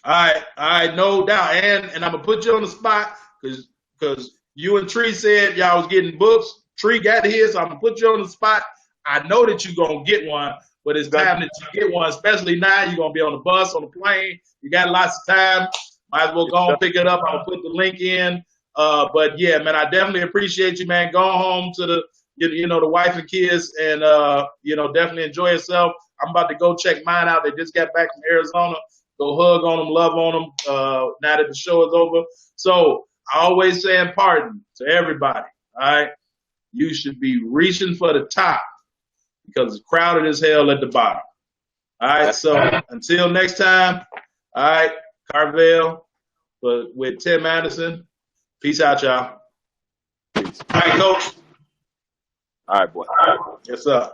All right, no doubt. And I'm going to put you on the spot because you and Tree said y'all was getting books. Tree got here, so I'm going to put you on the spot. I know that you're going to get one, but it's time that you get one, especially now. You're going to be on the bus, on the plane. You got lots of time. Might as well go and pick it up. I'll put the link in. But, yeah, man, I definitely appreciate you, man. Go home to the wife and kids and, definitely enjoy yourself. I'm about to go check mine out. They just got back from Arizona. Go hug on them, love on them now that the show is over. So I always say in pardon to everybody, all right, you should be reaching for the top because it's crowded as hell at the bottom. All right, so until next time, all right, Carvel with Tim Anderson. Peace out, y'all. Peace. All right, Coach. All right, boy. Yes, sir.